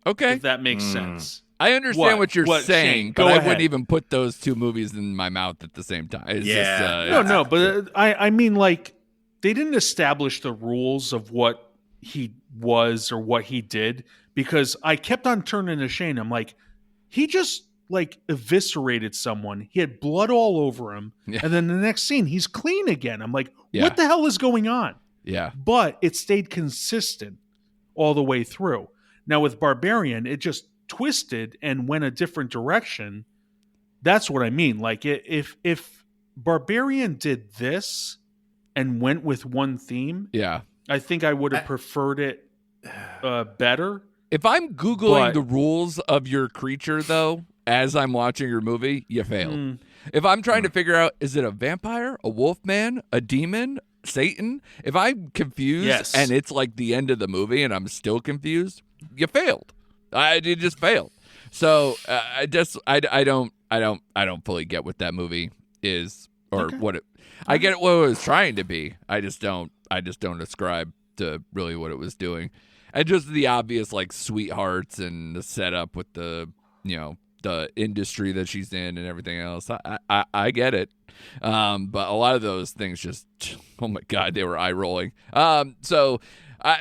If that makes sense. I understand what you're saying, Shane, but I ahead. wouldn't even put those two movies in my mouth at the same time. It's But I mean, like, they didn't establish the rules of what he was or what he did, because I kept on turning to Shane. I'm like, he just like eviscerated someone. He had blood all over him. Yeah. And then the next scene, he's clean again. I'm like, what the hell is going on? Yeah. But it stayed consistent all the way through. Now with Barbarian, it just twisted and went a different direction. That's what I mean. Like, if Barbarian did this and went with one theme, I think I would have preferred it better. If I'm Googling the rules of your creature, though, as I'm watching your movie, you failed. If I'm trying to figure out, is it a vampire, a wolf man, a demon, Satan? If I'm confused and it's like the end of the movie and I'm still confused, you failed. You just failed. So I don't fully get what that movie is or what it. I get what it was trying to be. I just don't ascribe to really what it was doing. And just the obvious like sweethearts and the setup with the the industry that she's in and everything else. I get it. But a lot of those things just, oh my God, they were eye rolling. So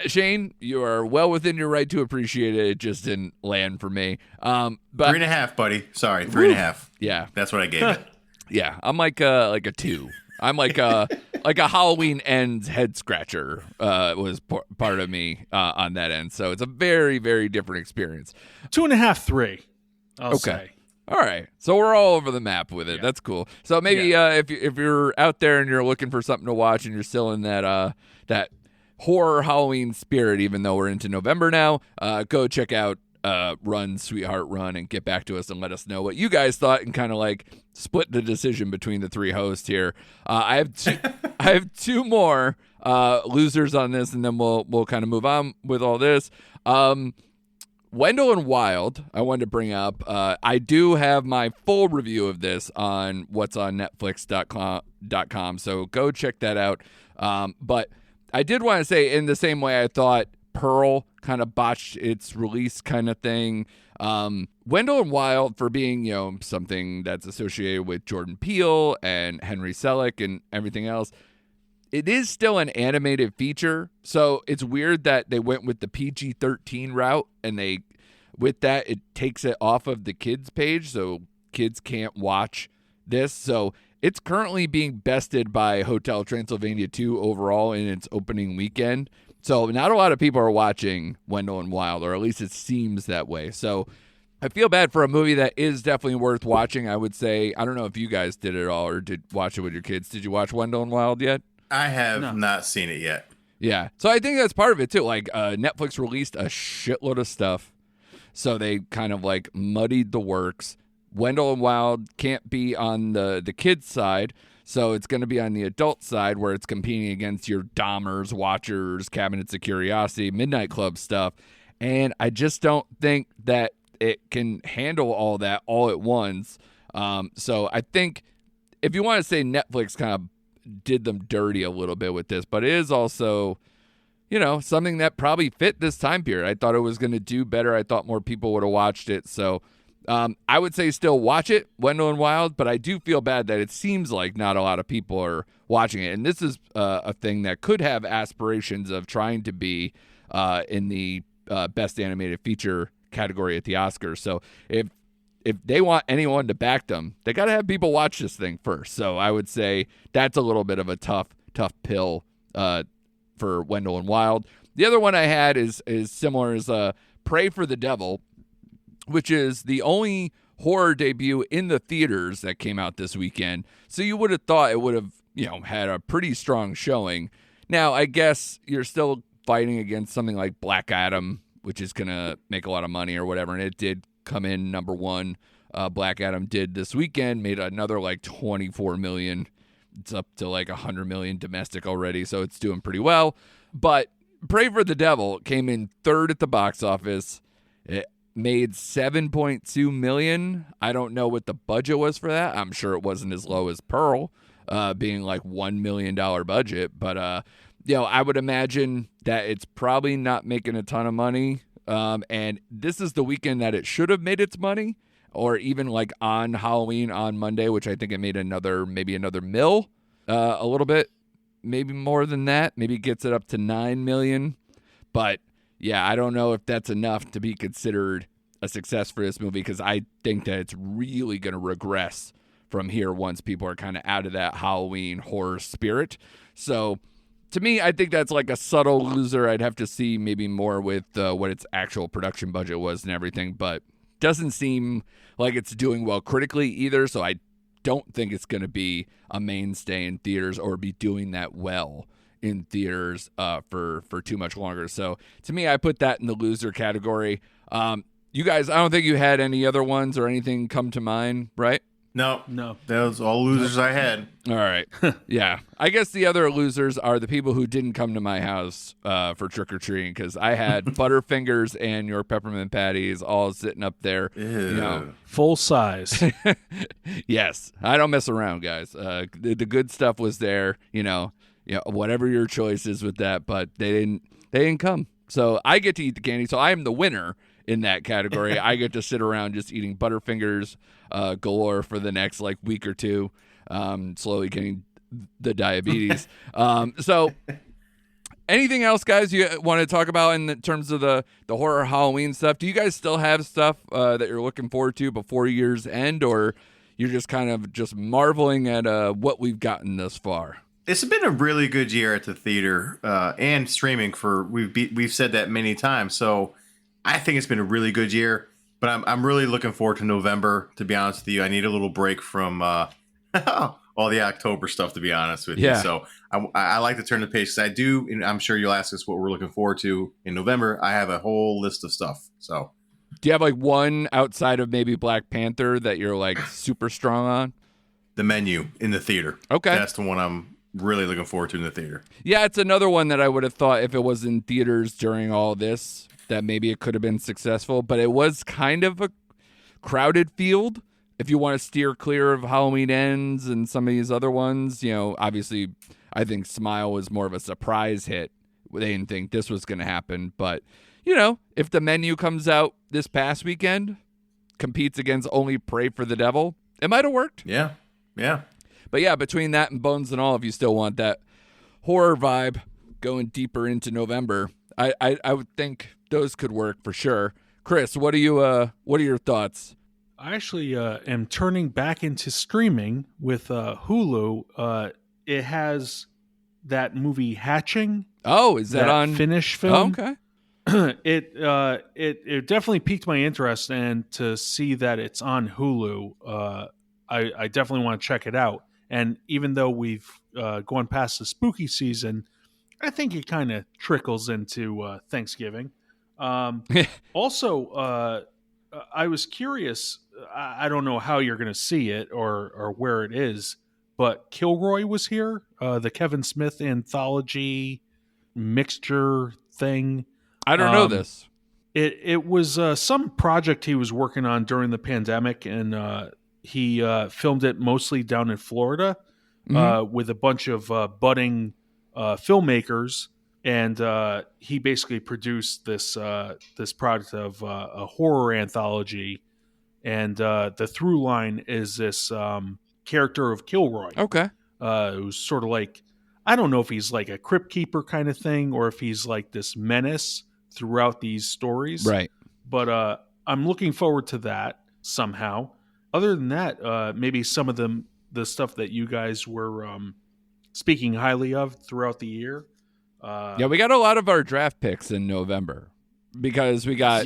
Shane, you are well within your right to appreciate it. It just didn't land for me. But 3.5, buddy. Sorry, 3.5. Yeah, that's what I gave it. Yeah, I'm like a 2. I'm like a Halloween Ends head scratcher was part of me on that end. So it's a very, very different experience. 2.5, 3. I'll say. All right. So we're all over the map with it. Yeah. That's cool. So maybe if you're out there and you're looking for something to watch and you're still in that that horror Halloween spirit, even though we're into November now, go check out Run, Sweetheart Run, and get back to us and let us know what you guys thought and kind of like split the decision between the 3 hosts here. I have 2 more losers on this, and then we'll kind of move on with all this. Wendell and Wild, I wanted to bring up. I do have my full review of this on what's on Netflix.com, so go check that out. But I did want to say, in the same way I thought Pearl kind of botched its release kind of thing, Wendell and Wild, for being, something that's associated with Jordan Peele and Henry Selick and everything else, it is still an animated feature, so it's weird that they went with the PG-13 route, and with that, it takes it off of the kids page, so kids can't watch this. So it's currently being bested by Hotel Transylvania 2 overall in its opening weekend. So not a lot of people are watching Wendell and Wild, or at least it seems that way. So I feel bad for a movie that is definitely worth watching. I would say, I don't know if you guys did it all or did watch it with your kids. Did you watch Wendell and Wild yet? I have not seen it yet. Yeah. So I think that's part of it too. Like Netflix released a shitload of stuff. So they kind of like muddied the works. Wendell and Wild can't be on the kids side. So it's going to be on the adult side where it's competing against your Dahmers, Watchers, Cabinets of Curiosity, Midnight Club stuff. And I just don't think that it can handle all that all at once. So I think if you want to say Netflix kind of did them dirty a little bit with this, but it is also, something that probably fit this time period. I thought it was going to do better. I thought more people would have watched it. So I would say still watch it, Wendell and Wild, but I do feel bad that it seems like not a lot of people are watching it. And this is a thing that could have aspirations of trying to be in the best animated feature category at the Oscars. So if they want anyone to back them, they got to have people watch this thing first. So I would say that's a little bit of a tough pill for Wendell and Wild. The other one I had is similar, is Pray for the Devil, which is the only horror debut in the theaters that came out this weekend. So you would have thought it would have, had a pretty strong showing. Now, I guess you're still fighting against something like Black Adam, which is going to make a lot of money or whatever, and it did come in number 1. Black Adam did this weekend, made another like 24 million. It's up to like 100 million domestic already, so it's doing pretty well. But Pray for the Devil came in 3rd at the box office. It made 7.2 million. I don't know what the budget was for that. I'm sure it wasn't as low as Pearl, being like $1 million budget. But I would imagine that it's probably not making a ton of money. And this is the weekend that it should have made its money, or even like on Halloween on Monday, which I think it made maybe another mil, a little bit, maybe more than that. Maybe it gets it up to 9 million. But yeah, I don't know if that's enough to be considered a success for this movie, because I think that it's really going to regress from here once people are kind of out of that Halloween horror spirit. So to me, I think that's like a subtle loser. I'd have to see maybe more with what its actual production budget was and everything, but doesn't seem like it's doing well critically either. So I don't think it's going to be a mainstay in theaters or be doing that well in theaters for too much longer. So to me, I put that in the loser category. You guys, I don't think you had any other ones or anything come to mind, right? No, No. that was all losers I had. All right. Yeah. I guess the other losers are the people who didn't come to my house for trick-or-treating, because I had Butterfingers and your peppermint patties all sitting up there. Ew. You know. Full size. Yes. I don't mess around, guys. The good stuff was there, whatever your choice is with that, but they didn't come. So I get to eat the candy. So I am the winner in that category. I get to sit around just eating Butterfingers galore for the next week or two, slowly getting the diabetes. So anything else, guys, you want to talk about in terms of the horror Halloween stuff? Do you guys still have stuff that you're looking forward to before year's end, or you're just kind of just marveling at what we've gotten thus far? It's been a really good year at the theater and streaming. We've said that many times. So I think it's been a really good year. But I'm really looking forward to November, to be honest with you. I need a little break from all the October stuff, to be honest with you. So I like to turn the page, because I do, and I'm sure you'll ask us what we're looking forward to in November. I have a whole list of stuff. So do you have one outside of maybe Black Panther that you're super strong on? The Menu in the theater. Okay. That's the one I'm really looking forward to in the theater. Yeah, it's another one that I would have thought if it was in theaters during all this, that maybe it could have been successful, but it was kind of a crowded field. If you want to steer clear of Halloween Ends and some of these other ones, obviously I think Smile was more of a surprise hit. They didn't think this was going to happen, but if The Menu comes out this past weekend, competes against only Pray for the Devil, it might have worked. Yeah. But yeah, between that and Bones and All, if you still want that horror vibe going deeper into November, I would think those could work for sure. Chris, what are your thoughts? I actually am turning back into streaming with Hulu. It has that movie Hatching. Oh, is that on Finnish film? Oh, okay. It definitely piqued my interest, and to see that it's on Hulu, I definitely want to check it out. And even though we've gone past the spooky season, I think it kind of trickles into Thanksgiving. Also, I was curious. I don't know how you're going to see it or where it is, but Kilroy was here, the Kevin Smith anthology mixture thing. I don't know this. It was some project he was working on during the pandemic, and he filmed it mostly down in Florida with a bunch of budding filmmakers. And he basically produced this product of a horror anthology, and the through line is this character of Kilroy. Okay, who's sort of I don't know if he's like a crypt keeper kind of thing, or if he's like this menace throughout these stories. Right. But I'm looking forward to that somehow. Other than that, maybe some of the stuff that you guys were speaking highly of throughout the year. Yeah, we got a lot of our draft picks in November because we got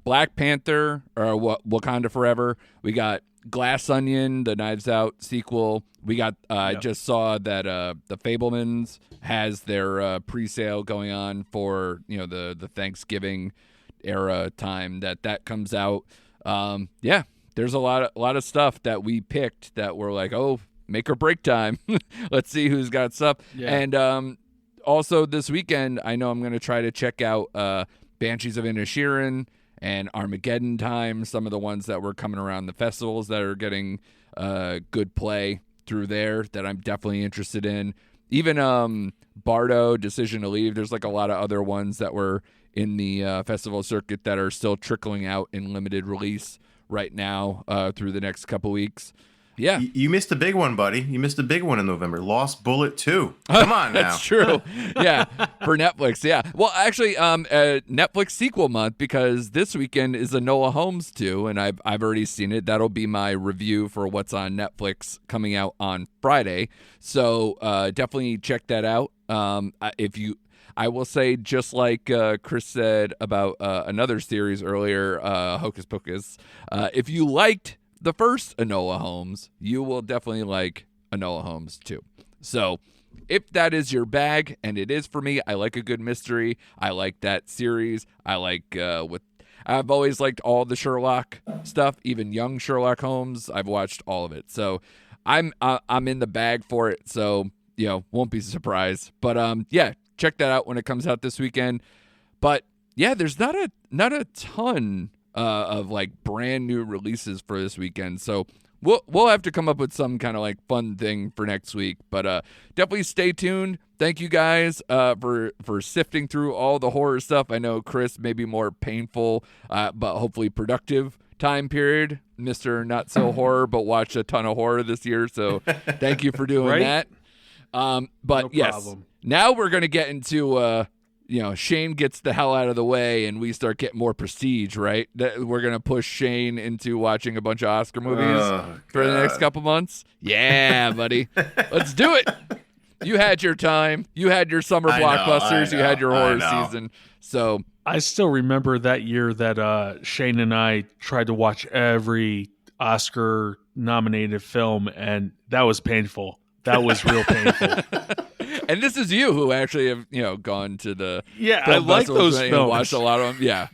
Black Panther or Wakanda Forever. We got Glass Onion, the Knives Out sequel. We got I just saw that the Fablemans has their pre-sale going on for the Thanksgiving era time that comes out. There's a lot of stuff that we picked that were like, oh, make or break time. Let's see who's got stuff. Yeah. And also this weekend, I know I'm going to try to check out Banshees of Inisherin and Armageddon Time, some of the ones that were coming around the festivals that are getting good play through there that I'm definitely interested in. Even Bardo, Decision to Leave, there's a lot of other ones that were in the festival circuit that are still trickling out in limited release right now through the next couple weeks. Yeah. You missed a big one, buddy. You missed a big one in November. Lost Bullet 2. Come on now. That's true. Yeah. For Netflix. Yeah. Well, actually, Netflix sequel month, because this weekend is Enola Holmes 2, and I've already seen it. That'll be my review for what's on Netflix coming out on Friday. So definitely check that out. I will say, just like Chris said about another series earlier, Hocus Pocus, if you liked the first Enola Holmes, you will definitely like Enola Holmes too. So if that is your bag, and it is for me, I like a good mystery. I like that series. I like I've always liked all the Sherlock stuff, even young Sherlock Holmes. I've watched all of it, so I'm in the bag for it. So won't be surprised. But yeah, check that out when it comes out this weekend. But yeah, there's not a ton of like brand new releases for this weekend. So we'll have to come up with some kind of like fun thing for next week. But definitely stay tuned. Thank you guys for sifting through all the horror stuff. I know Chris may be more painful, but hopefully productive time period. Mr. Not So Horror, but watched a ton of horror this year. So thank you for doing that. But No yes, problem. now we're going to get into, Shane gets the hell out of the way and we start getting more prestige, right? We're going to push Shane into watching a bunch of Oscar movies for the next couple months. Yeah, buddy. Let's do it. You had your time. You had your summer blockbusters. You had your horror season. So I still remember that year that Shane and I tried to watch every Oscar-nominated film, and that was painful. That was real painful. And this is you who actually have, gone to the Yeah, film I like festivals those and films. watched a lot of them. Yeah,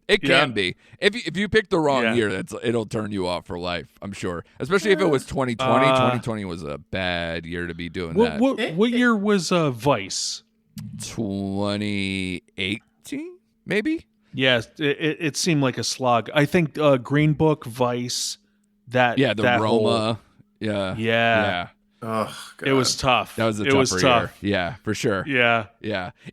it can be. If you pick the wrong year, it'll turn you off for life. I'm sure, especially if it was 2020. 2020 was a bad year to be doing that. What year was Vice? 2018, maybe. Yes, it seemed like a slog. I think Green Book, Vice, the Roma. Yeah. Oh, God. It was tough. That was a tougher year. Yeah, for sure. Yeah.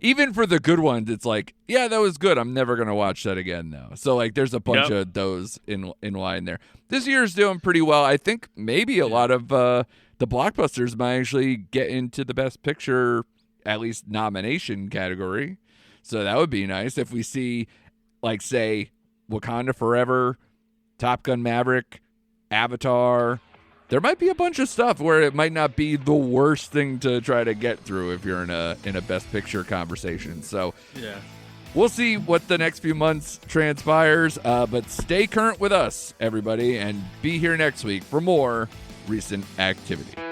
Even for the good ones, it's like, yeah, that was good. I'm never gonna watch that again though. So like, there's a bunch of those in line there. This year's doing pretty well. I think maybe a lot of the blockbusters might actually get into the Best Picture, at least nomination category. So that would be nice if we see, like, say, Wakanda Forever, Top Gun Maverick, Avatar. There might be a bunch of stuff where it might not be the worst thing to try to get through if you're in a Best Picture conversation. So we'll see what the next few months transpires. But stay current with us, everybody, and be here next week for more recent activity.